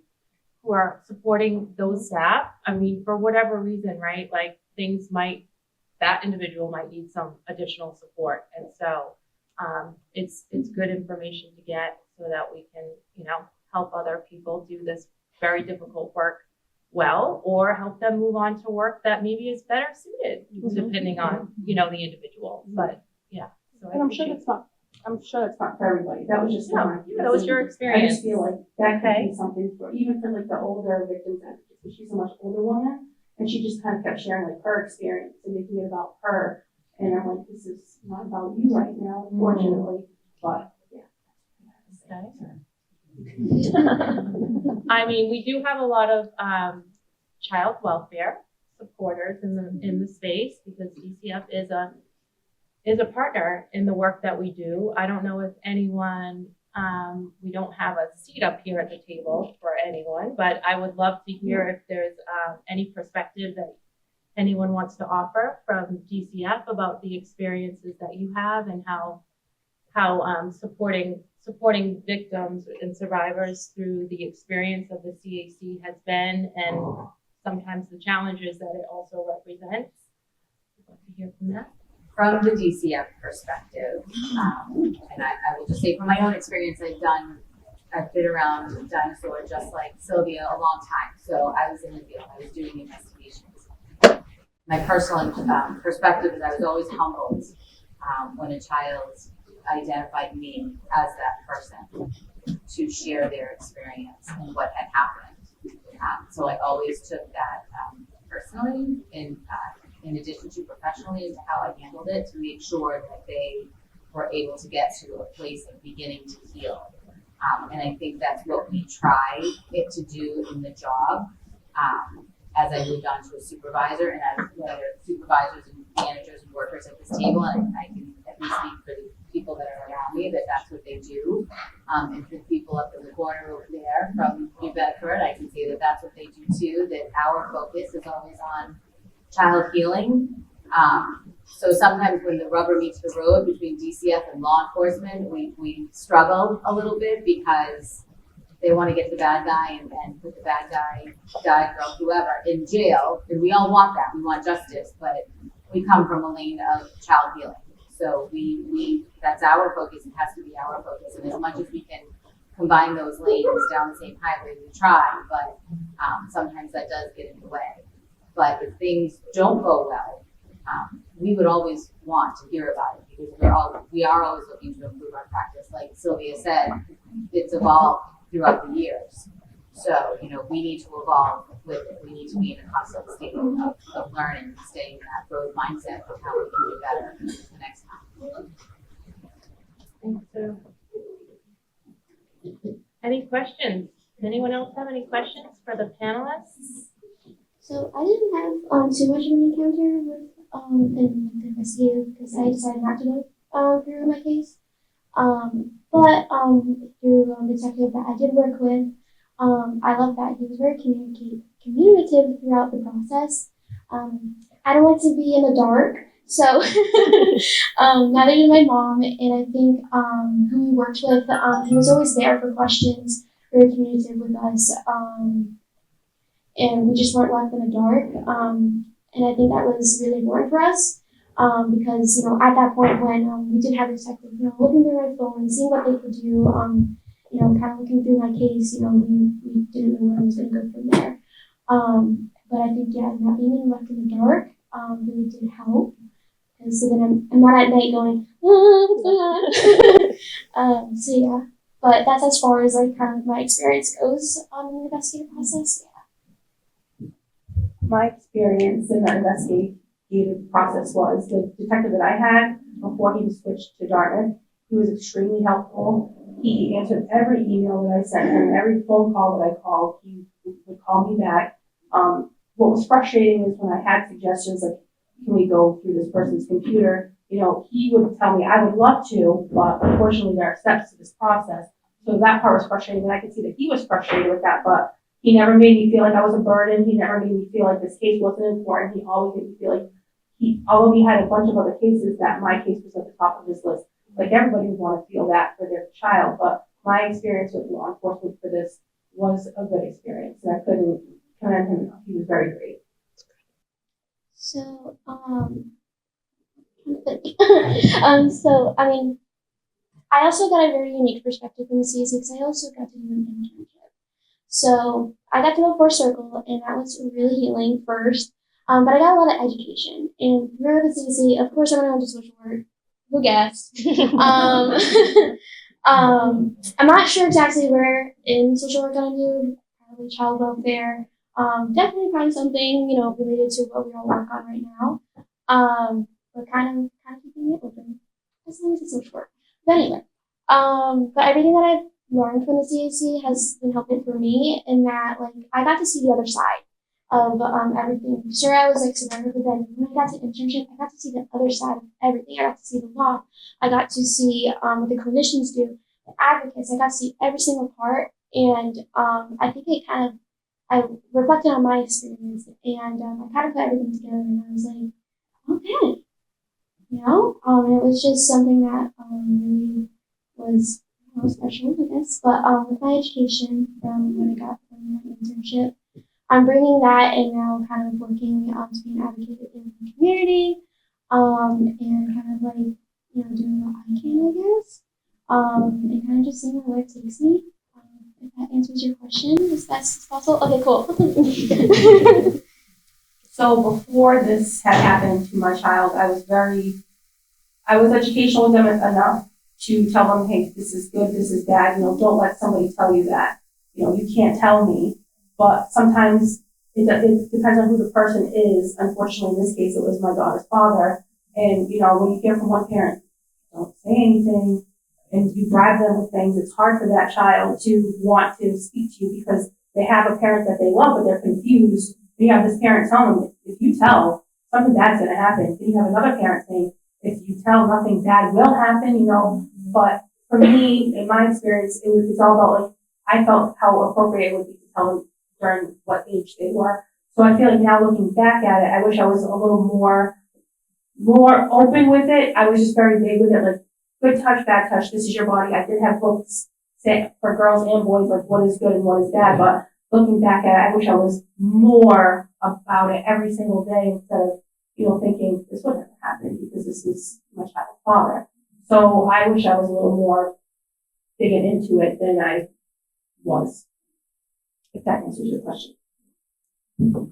are supporting those staff, I mean, for whatever reason, right? Like that individual might need some additional support, and so it's good information to get so that we can, help other people do this very difficult work well, or help them move on to work that maybe is better suited, depending on, the individual. But yeah. So And I'm sure that's not for everybody. That was just that was your I experience. just feel like that could be something even for like the older victims advocates, because she's a much older woman, and she just kind of kept sharing like her experience and making it about her. And I'm like, this is not about you right now, unfortunately. But yeah. I mean, we do have a lot of child welfare supporters in the space, because DCF is a partner in the work that we do. I don't know if anyone We don't have a seat up here at the table for anyone, but I would love to hear if there's any perspective that anyone wants to offer from DCF about the experiences that you have and how supporting victims and survivors through the experience of the CAC has been, and sometimes the challenges that it also represents. I'd love to hear from that. From the DCF perspective, and I will just say from my own experience, I've been around dinosaur just like Sylvia a long time. So I was in the field, I was doing investigations. My personal perspective is I was always humbled when a child identified me as that person to share their experience and what had happened. So I always took that personally, in addition to professionally, into how I handled it to make sure that they were able to get to a place of beginning to heal. And I think that's what we try to do in the job. As I moved on to a supervisor, and as whether supervisors and managers and workers at this table, and I can at least speak for the people that are around me, that's what they do. And for the people up in the corner over there from New Bedford, I can say that's what they do too, that our focus is always on child healing. So sometimes when the rubber meets the road between DCF and law enforcement, we struggle a little bit because they want to get the bad guy and put the bad guy, girl, whoever, in jail. And we all want that. We want justice, but we come from a lane of child healing. So we that's our focus. It has to be our focus. And as much as we can combine those lanes down the same highway, we try, but sometimes that does get in the way. But if things don't go well, we would always want to hear about it because we are always looking to improve our practice. Like Sylvia said, it's evolved throughout the years. So, we need to evolve with it. We need to be in a constant state of learning and staying in that growth mindset of how we can do better the next time. Thanks, Sue. Any questions? Anyone else have any questions for the panelists? So I didn't have too much of an encounter with the investigator because I decided not to go through my case. But through the detective that I did work with, I love that he was very communicative throughout the process. I don't like to be in the dark, so neither did my mom. And I think who we worked with, he was always there for questions, very communicative with us. And we just weren't left in the dark. And I think that was really important for us because, at that point when we did have a detective, looking through my phone, seeing what they could do, kind of looking through my case, we didn't know where I was going to go from there. But I think, not being left in the dark really did help. And so then I'm not at night going, what's going on? So yeah, but that's as far as kind of my experience goes on the investigative process. My experience in the investigative process was the detective that I had before he was switched to Dartmouth. He was extremely helpful. He answered every email that I sent him, every phone call that I called. He would call me back. What was frustrating is when I had suggestions like, can we go through this person's computer? He would tell me, I would love to, but unfortunately there are steps to this process. So that part was frustrating, and I could see that he was frustrated with that, but he never made me feel like I was a burden. He never made me feel like this case wasn't important. He always made me feel like although he had a bunch of other cases, that my case was at the top of his list. Like everybody would want to feel that for their child, but my experience with law enforcement for this was a good experience, and I couldn't commend him enough. He was very great. So, I also got a very unique perspective from the CAC because I also got to do an internship. So I got to go for a circle, and that was really healing first. But I got a lot of education. And through the CAC, of course, I went on to social work. Who guessed? I'm not sure exactly where in social work I'm going to do. Probably child welfare. Definitely find something, related to what we all work on right now. But kind of keeping it open as long as it's social work. But anyway, but everything that I've learned from the CAC has been helpful for me in that, I got to see the other side of everything. Sure, I was survivor, but then when I got to internship, I got to see the other side of everything. I got to see the law. I got to see what the clinicians do. the advocates, I got to see every single part, and I think I reflected on my experience, and I kind of put everything together, and I was like, okay, and it was just something that really was special, I guess. But with my education from what I got from my internship, I'm bringing that and now kind of working to be an advocate in the community, and kind of like doing what I can, I guess, and kind of just seeing where life takes me. If that answers your question as best as possible. Okay, cool. So before this had happened to my child, I was educational with them enough to tell them, hey, this is good, this is bad, don't let somebody tell you that, you can't tell me. But sometimes it depends on who the person is. Unfortunately, in this case, it was my daughter's father. And, when you hear from one parent, don't say anything, and you bribe them with things, it's hard for that child to want to speak to you because they have a parent that they love, but they're confused. You have this parent telling them, if you tell, something bad's going to happen. Then you have another parent saying, if you tell, nothing bad will happen, But for me, in my experience, it's all about, like, I felt how appropriate it would be to tell them during what age they were. So I feel like now looking back at it, I wish I was a little more open with it. I was just very vague with it, like, good touch, bad touch, this is your body. I did have books say for girls and boys, like, what is good and what is bad, but looking back at it, I wish I was more about it every single day instead of, thinking this would never happen because this is my child's father. So I wish I was a little more digging into it than I was, if that answers your question. And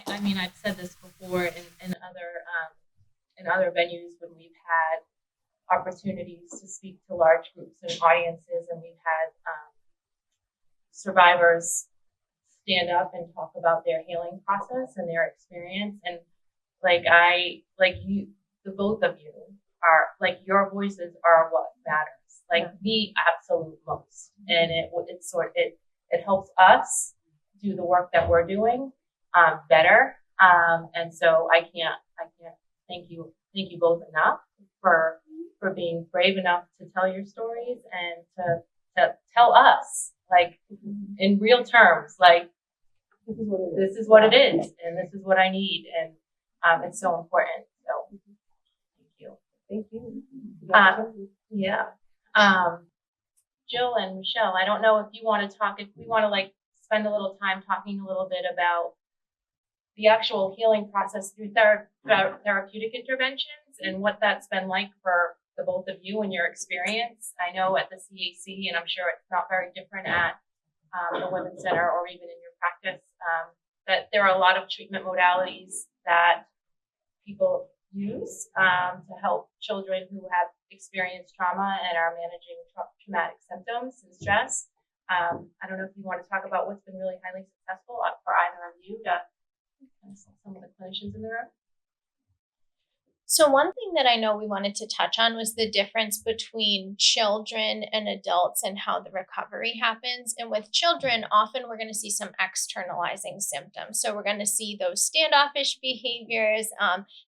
I mean, I've said this before in other venues when we've had opportunities to speak to large groups and audiences, and we've had survivors stand up and talk about their healing process and their experience. And the both of you are like, your voices are what matters, like the absolute most. And it helps us do the work that we're doing better. And so I can't thank you both enough for being brave enough to tell your stories and to tell us, like, in real terms, like, this is what it is, and this is what I need, and it's so important. So, thank you. Thank you. Yeah. Jill and Michelle, I don't know if you want to talk, if we want to, like, spend a little time talking a little bit about the actual healing process through therapeutic interventions and what that's been like for the both of you and your experience. I know at the CAC, and I'm sure it's not very different at the Women's Center or even in your practice, that there are a lot of treatment modalities that people use to help children who have experienced trauma and are managing traumatic symptoms and stress. I don't know if you want to talk about what's been really highly successful for either of you to some of the clinicians in the room. So one thing that I know we wanted to touch on was the difference between children and adults and how the recovery happens. And with children, often we're going to see some externalizing symptoms. So we're going to see those standoffish behaviors,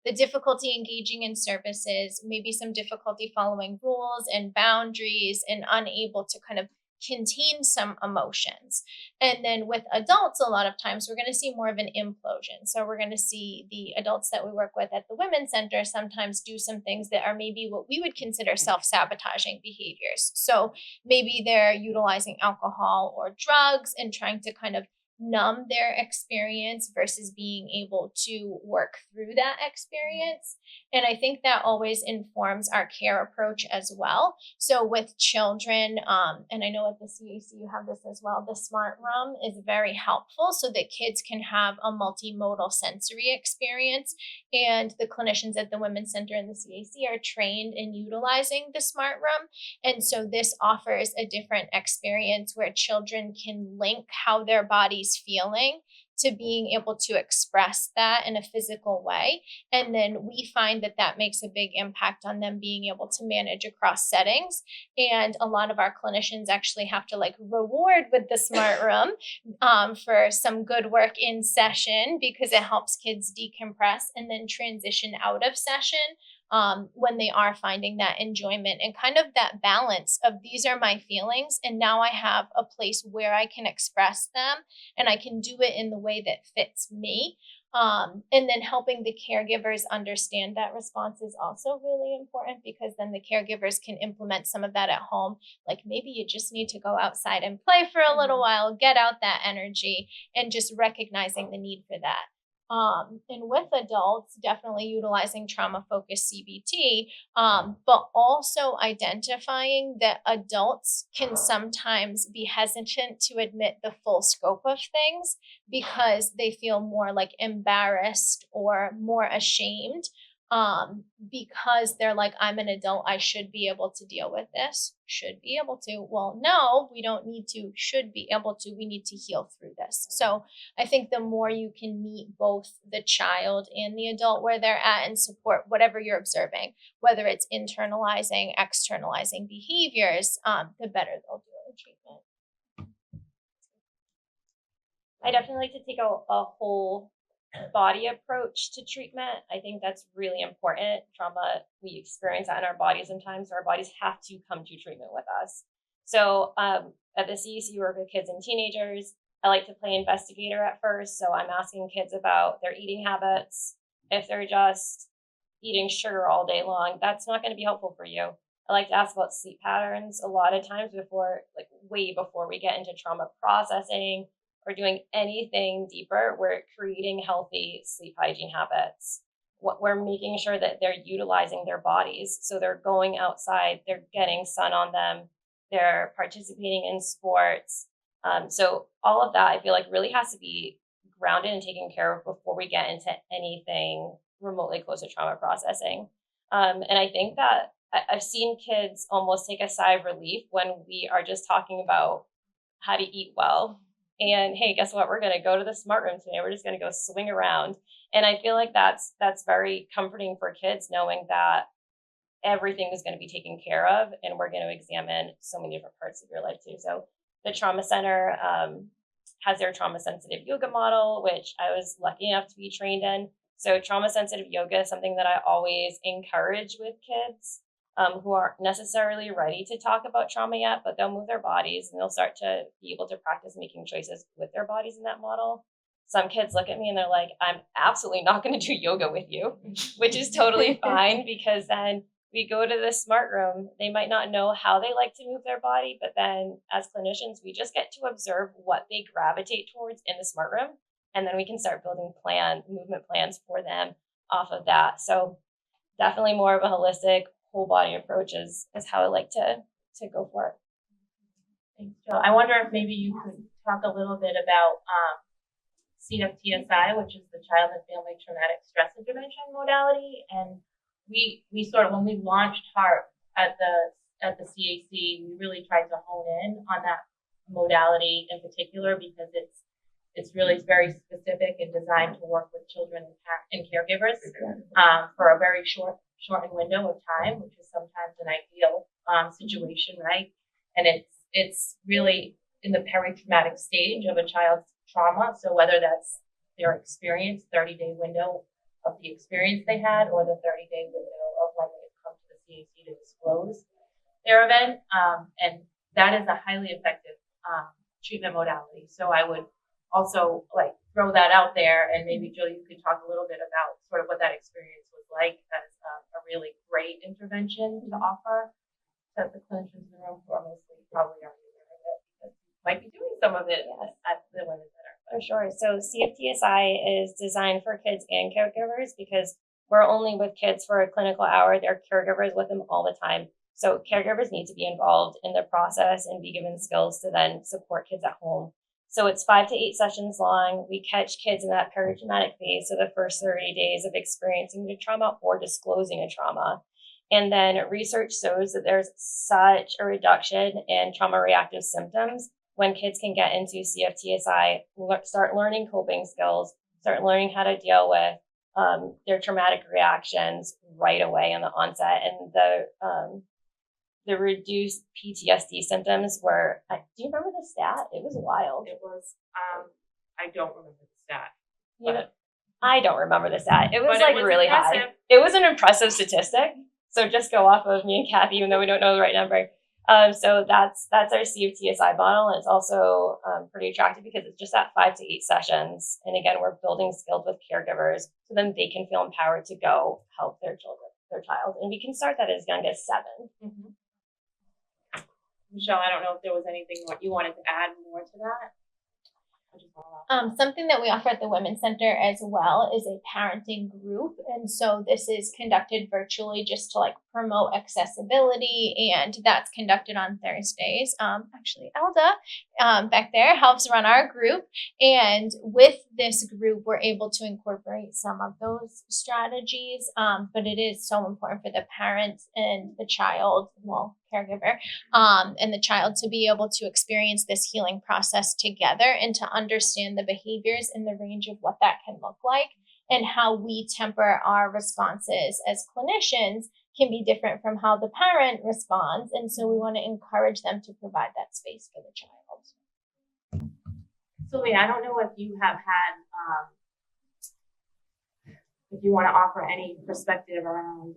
the difficulty engaging in services, maybe some difficulty following rules and boundaries, and unable to kind of contain some emotions. And then with adults, a lot of times we're going to see more of an implosion. So we're going to see the adults that we work with at the Women's Center sometimes do some things that are maybe what we would consider self-sabotaging behaviors. So maybe they're utilizing alcohol or drugs and trying to kind of numb their experience versus being able to work through that experience. And I think that always informs our care approach as well. So with children, and I know at the CAC you have this as well, the Smart Room is very helpful so that kids can have a multimodal sensory experience. And the clinicians at the Women's Center and the CAC are trained in utilizing the Smart Room. And so this offers a different experience where children can link how their body's feeling to being able to express that in a physical way. And then we find that that makes a big impact on them being able to manage across settings. And a lot of our clinicians actually have to like reward with the smart room for some good work in session, because it helps kids decompress and then transition out of session when they are finding that enjoyment and kind of that balance of these are my feelings, and now I have a place where I can express them and I can do it in the way that fits me. And then helping the caregivers understand that response is also really important, because then the caregivers can implement some of that at home. Like maybe you just need to go outside and play for a little while, get out that energy, and just recognizing the need for that. And with adults, definitely utilizing trauma-focused CBT, but also identifying that adults can sometimes be hesitant to admit the full scope of things because they feel more like embarrassed or more ashamed, because they're like, I'm an adult, I should be able to deal with this. Should be able to. Well, no, we don't need to. Should be able to. We need to heal through this. So I think the more you can meet both the child and the adult where they're at and support whatever you're observing, whether it's internalizing, externalizing behaviors, the better they'll do in treatment. I definitely like to take a whole body approach to treatment. I think that's really important. Trauma, we experience that in our bodies sometimes. Our bodies have to come to treatment with us. So at the CEC, we work with kids and teenagers. I like to play investigator at first. So I'm asking kids about their eating habits. If they're just eating sugar all day long, that's not going to be helpful for you. I like to ask about sleep patterns a lot of times before, like way before we get into trauma processing or doing anything deeper. We're creating healthy sleep hygiene habits. We're making sure that they're utilizing their bodies. So they're going outside, they're getting sun on them, they're participating in sports. So all of that, I feel like, really has to be grounded and taken care of before we get into anything remotely close to trauma processing. And I think that I've seen kids almost take a sigh of relief when we are just talking about how to eat well. And hey, guess what? We're going to go to the smart room today. We're just going to go swing around. And I feel like that's very comforting for kids, knowing that everything is going to be taken care of, and we're going to examine so many different parts of your life too. So the trauma center has their trauma sensitive yoga model, which I was lucky enough to be trained in. So trauma sensitive yoga is something that I always encourage with kids who aren't necessarily ready to talk about trauma yet, but they'll move their bodies and they'll start to be able to practice making choices with their bodies in that model. Some kids look at me and they're like, I'm absolutely not going to do yoga with you, which is totally fine, because then we go to the smart room. They might not know how they like to move their body, but then as clinicians, we just get to observe what they gravitate towards in the smart room. And then we can start building movement plans for them off of that. So definitely more of a holistic, whole body approach is how I like to go for it. Thanks, Jill. I wonder if maybe you could talk a little bit about CFTSI, which is the Child and Family Traumatic Stress Intervention modality. And we sort of, when we launched HARP at the CAC, we really tried to hone in on that modality in particular, because it's really very specific and designed to work with children and caregivers for a very shortened window of time, which is sometimes an ideal situation, right? And it's really in the peri-traumatic stage of a child's trauma. So whether that's their experience, 30-day window of the experience they had, or the 30-day window of when they come to the CAC to disclose their event, and that is a highly effective treatment modality. So I would also like throw that out there, and maybe Jill, you could talk a little bit about sort of what that experience was like as a really great intervention to offer to the clinicians in the room who are mostly probably already aware of it, because you might be doing some of it at the Women's Center. For sure. So CFTSI is designed for kids and caregivers, because we're only with kids for a clinical hour. They're caregivers with them all the time. So caregivers need to be involved in the process and be given skills to then support kids at home. So it's 5 to 8 sessions long. We catch kids in that peri-traumatic phase, so the first 30 days of experiencing the trauma or disclosing a trauma. And then research shows that there's such a reduction in trauma reactive symptoms when kids can get into CFTSI, start learning coping skills, start learning how to deal with their traumatic reactions right away in the onset, and the reduced PTSD symptoms were. Do you remember the stat? It was wild. It was, I don't remember the stat. You know, I don't remember the stat. It was But it like was really high. impressive. It was an impressive statistic. So just go off of me and Kathy, even though we don't know the right number. So that's our CFTSI model. And it's also pretty attractive because it's just at 5 to 8 sessions. And again, we're building skills with caregivers so then they can feel empowered to go help their child. And we can start that as young as 7. Mm-hmm. Michelle, I don't know if there was anything what you wanted to add more to that. Something that we offer at the Women's Center as well is a parenting group. And so this is conducted virtually just to like promote accessibility, and that's conducted on Thursdays. Actually, Elda back there helps run our group. And with this group, we're able to incorporate some of those strategies. But it is so important for the parents and the child, caregiver, and the child to be able to experience this healing process together and to understand the behaviors and the range of what that can look like, and how we temper our responses as clinicians can be different from how the parent responds. And so we want to encourage them to provide that space for the child. Sylvia, I don't know if you have had, if you want to offer any perspective around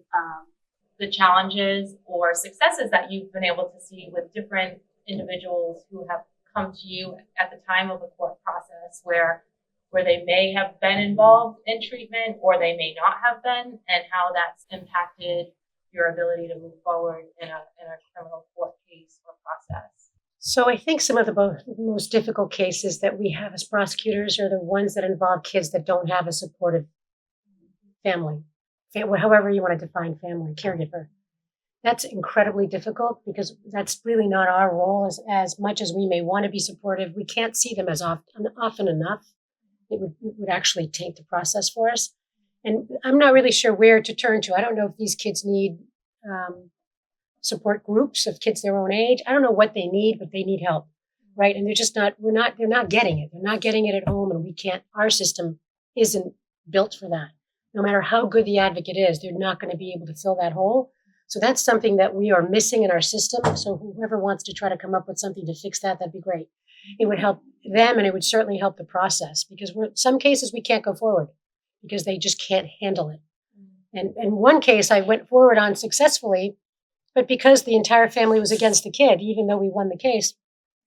the challenges or successes that you've been able to see with different individuals who have come to you at the time of the court process where they may have been involved in treatment or they may not have been, and how that's impacted your ability to move forward in a criminal court case or process. So I think some of the most difficult cases that we have as prosecutors are the ones that involve kids that don't have a supportive family, however you want to define family, caregiver. That's incredibly difficult because that's really not our role. As much as we may want to be supportive, we can't see them as often enough. It would actually taint the process for us. And I'm not really sure where to turn to. I don't know if these kids need support groups of kids their own age. I don't know what they need, but they need help, right? And they're just not getting it. They're not getting it at home, and we can't, our system isn't built for that. No matter how good the advocate is, they're not going to be able to fill that hole. So that's something that we are missing in our system. So whoever wants to try to come up with something to fix that, that'd be great. It would help them, and it would certainly help the process, because some cases we can't go forward because they just can't handle it. And in one case I went forward on successfully, but because the entire family was against the kid, even though we won the case,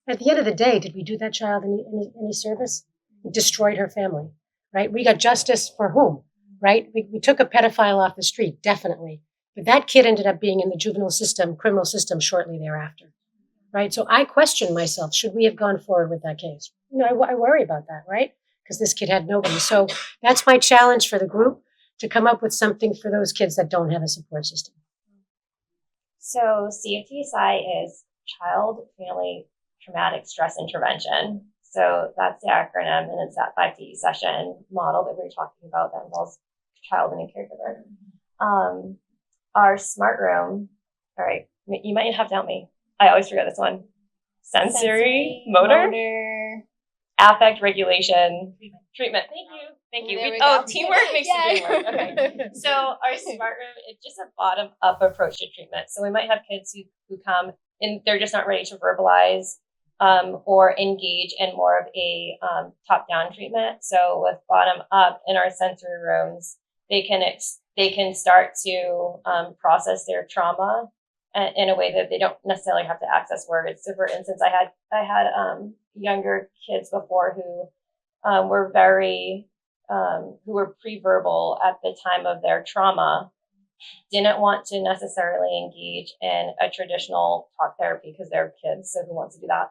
at the end of the day, did we do that child any service? It destroyed her family, right? We got justice for whom, right? We took a pedophile off the street, definitely. But that kid ended up being in the juvenile system, criminal system shortly thereafter, right? So I question myself, should we have gone forward with that case? I worry about that, right? Because this kid had nobody. So that's my challenge for the group, to come up with something for those kids that don't have a support system. So CFTSI is Child Family Traumatic Stress Intervention. So that's the acronym, and it's that 5 to 8 session model that we're talking about that involves child and a caregiver. Our smart room, all right, you might have to help me. I always forget this one. Sensory, motor, affect regulation, treatment. Thank you. Teamwork makes the dream work. Okay. So our smart room, it's just a bottom-up approach to treatment. So we might have kids who come and they're just not ready to verbalize or engage in more of a top-down treatment. So with bottom-up in our sensory rooms, they can start to process their trauma in a way that they don't necessarily have to access words. So for instance, I had younger kids before who were who were pre-verbal at the time of their trauma, didn't want to necessarily engage in a traditional talk therapy because they're kids, so who wants to do that?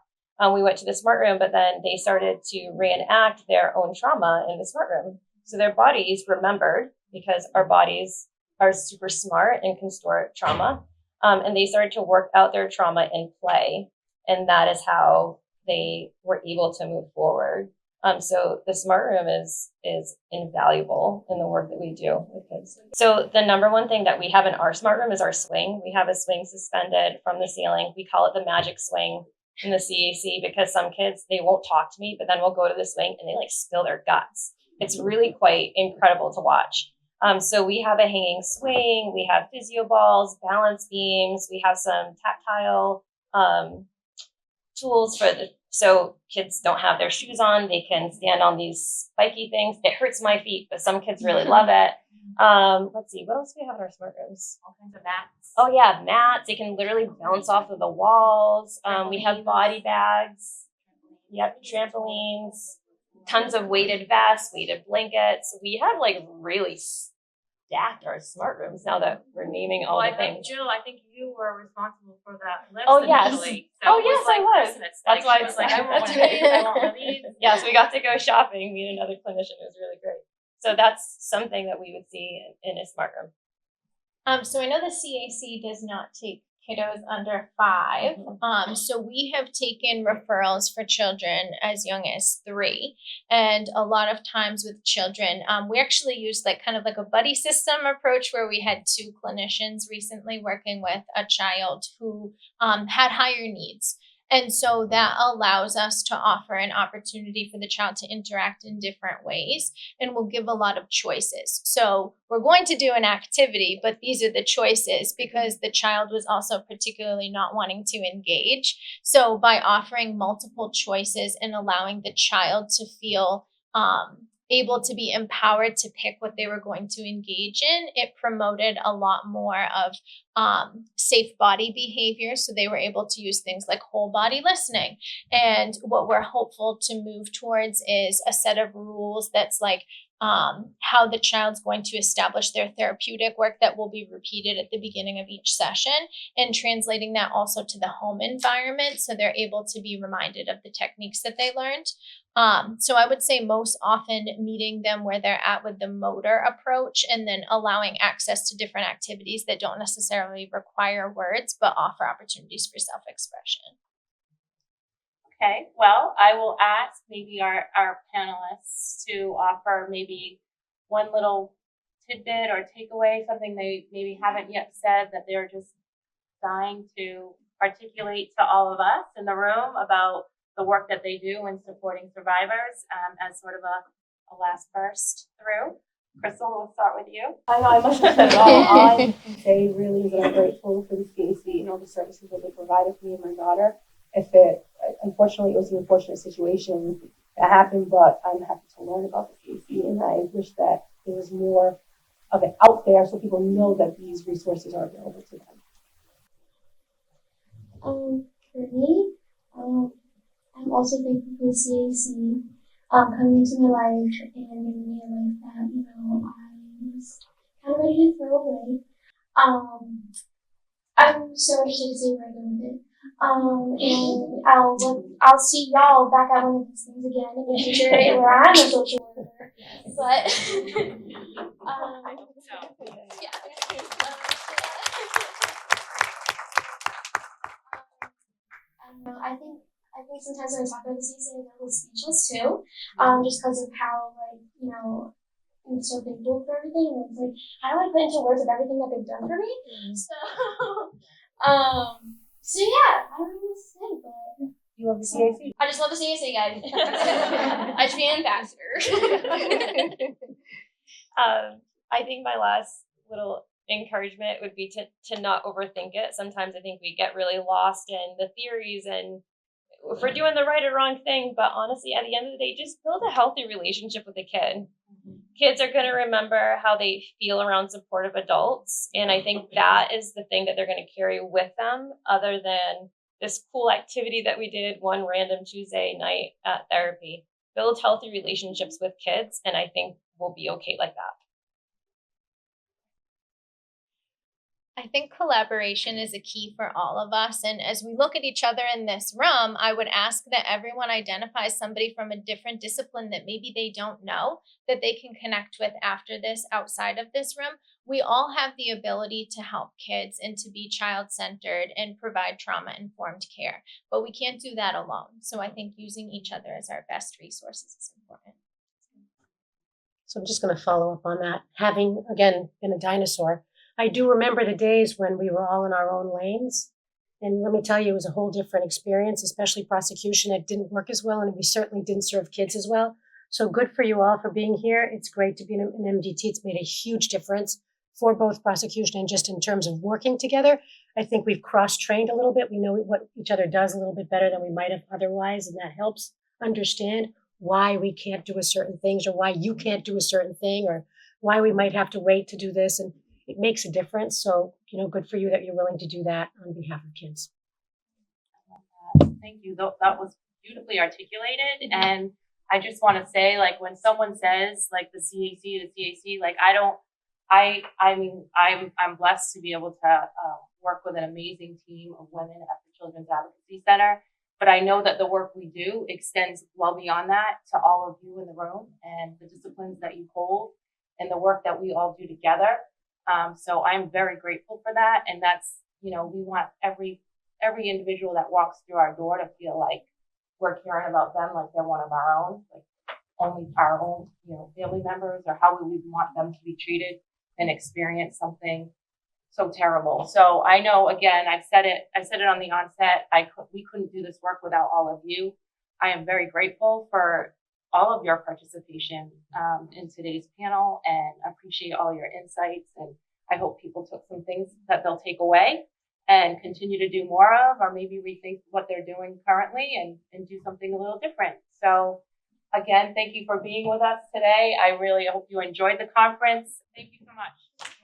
We went to the smart room, but then they started to reenact their own trauma in the smart room. So their bodies remembered, because our bodies are super smart and can store trauma. And they started to work out their trauma in play. And that is how they were able to move forward. So the smart room is invaluable in the work that we do with kids. So the number one thing that we have in our smart room is our swing. We have a swing suspended from the ceiling. We call it the magic swing. in the CAC because some kids, they won't talk to me, but then we'll go to the swing and they like spill their guts. It's really quite incredible to watch. So we have a hanging swing, we have physio balls, balance beams, we have some tactile tools so kids don't have their shoes on, they can stand on these spiky things. It hurts my feet, but some kids really love it. Let's see, what else do we have in our smart rooms? All kinds of mats. Oh yeah, mats. They can literally bounce off of the walls. We have body bags. Yep, trampolines. Tons of weighted vests, weighted blankets. We have like really stacked our smart rooms now that we're naming all the things. Jill, I think you were responsible for that list Oh, yes. initially. Oh, it yes, I was. Christmas. That's why she it's was like, I want that's one of these, I want one of right. these. Yes, we got to go shopping, meet another clinician. It was really great. So that's something that we would see in a smart room. So I know the CAC does not take kiddos under 5. So we have taken referrals for children as young as 3. And a lot of times with children, we actually used like kind of like a buddy system approach where we had 2 clinicians recently working with a child who had higher needs. And so that allows us to offer an opportunity for the child to interact in different ways, and we'll give a lot of choices. So we're going to do an activity, but these are the choices because the child was also particularly not wanting to engage. So by offering multiple choices and allowing the child to feel able to be empowered to pick what they were going to engage in, it promoted a lot more of safe body behavior. So they were able to use things like whole body listening. And what we're hopeful to move towards is a set of rules that's like how the child's going to establish their therapeutic work that will be repeated at the beginning of each session, and translating that also to the home environment so they're able to be reminded of the techniques that they learned. So I would say most often meeting them where they're at with the motor approach, and then allowing access to different activities that don't necessarily require words, but offer opportunities for self-expression. Okay, well, I will ask maybe our panelists to offer maybe one little tidbit or takeaway, something they maybe haven't yet said that they're just dying to articulate to all of us in the room about the work that they do in supporting survivors, as sort of a last burst through. Crystal, we'll start with you. I know I must have said it all. All I can say really is that I'm grateful for the CAC and all the services that they provided for me and my daughter. Unfortunately, it was an unfortunate situation that happened, but I'm happy to learn about the CAC, and I wish that there was more of it out there so people know that these resources are available to them. For me, I'm also thankful for the CAC coming into my life and making me a life that, I was kind of ready to throw away. I'm so interested to see where I go with it. And I'll see y'all back at one of these things again in the future where I'm a social worker. But I don't know. I think sometimes when I talk about the CAC, I'm a little speechless too, just because of how I'm so thankful for everything, and it's like, how do I put into words of everything that they've done for me? So yeah, I don't know what to say, but You love the CAC? I just love the CAC, guys. I should be an ambassador. I think my last little encouragement would be to not overthink it. Sometimes I think we get really lost in the theories and if we're doing the right or wrong thing, but honestly, at the end of the day, just build a healthy relationship with a kid. Kids are going to remember how they feel around supportive adults. And I think that is the thing that they're going to carry with them, other than this cool activity that we did one random Tuesday night at therapy. Build healthy relationships with kids, and I think we'll be okay like that. I think collaboration is a key for all of us. And as we look at each other in this room, I would ask that everyone identifies somebody from a different discipline that maybe they don't know, that they can connect with after this, outside of this room. We all have the ability to help kids and to be child-centered and provide trauma-informed care, but we can't do that alone. So I think using each other as our best resources is important. So I'm just going to follow up on that. Having, again, been a dinosaur, I do remember the days when we were all in our own lanes And let me tell you, it was a whole different experience, especially prosecution. It didn't work as well, and we certainly didn't serve kids as well. So good for you all for being here. It's great to be an MDT. It's made a huge difference for both prosecution and just in terms of working together. I think we've cross-trained a little bit. We know what each other does a little bit better than we might have otherwise, and that helps understand why we can't do a certain things, or why you can't do a certain thing, or why we might have to wait to do this. And it makes a difference. So, good for you that you're willing to do that on behalf of kids. Thank you. That was beautifully articulated. And I just want to say, like, when someone says, like, the CAC, like, I'm blessed to be able to work with an amazing team of women at the Children's Advocacy Center. But I know that the work we do extends well beyond that to all of you in the room and the disciplines that you hold and the work that we all do together. So I'm very grateful for that. And that's, we want every individual that walks through our door to feel like we're caring about them like they're one of our own, like only our own, family members, or how we would want them to be treated and experience something so terrible. So I know, again, I said it on the onset, we couldn't do this work without all of you. I am very grateful for all of your participation in today's panel, and appreciate all your insights. And I hope people took some things that they'll take away and continue to do more of, or maybe rethink what they're doing currently and do something a little different. So again, thank you for being with us today. I really hope you enjoyed the conference. Thank you so much.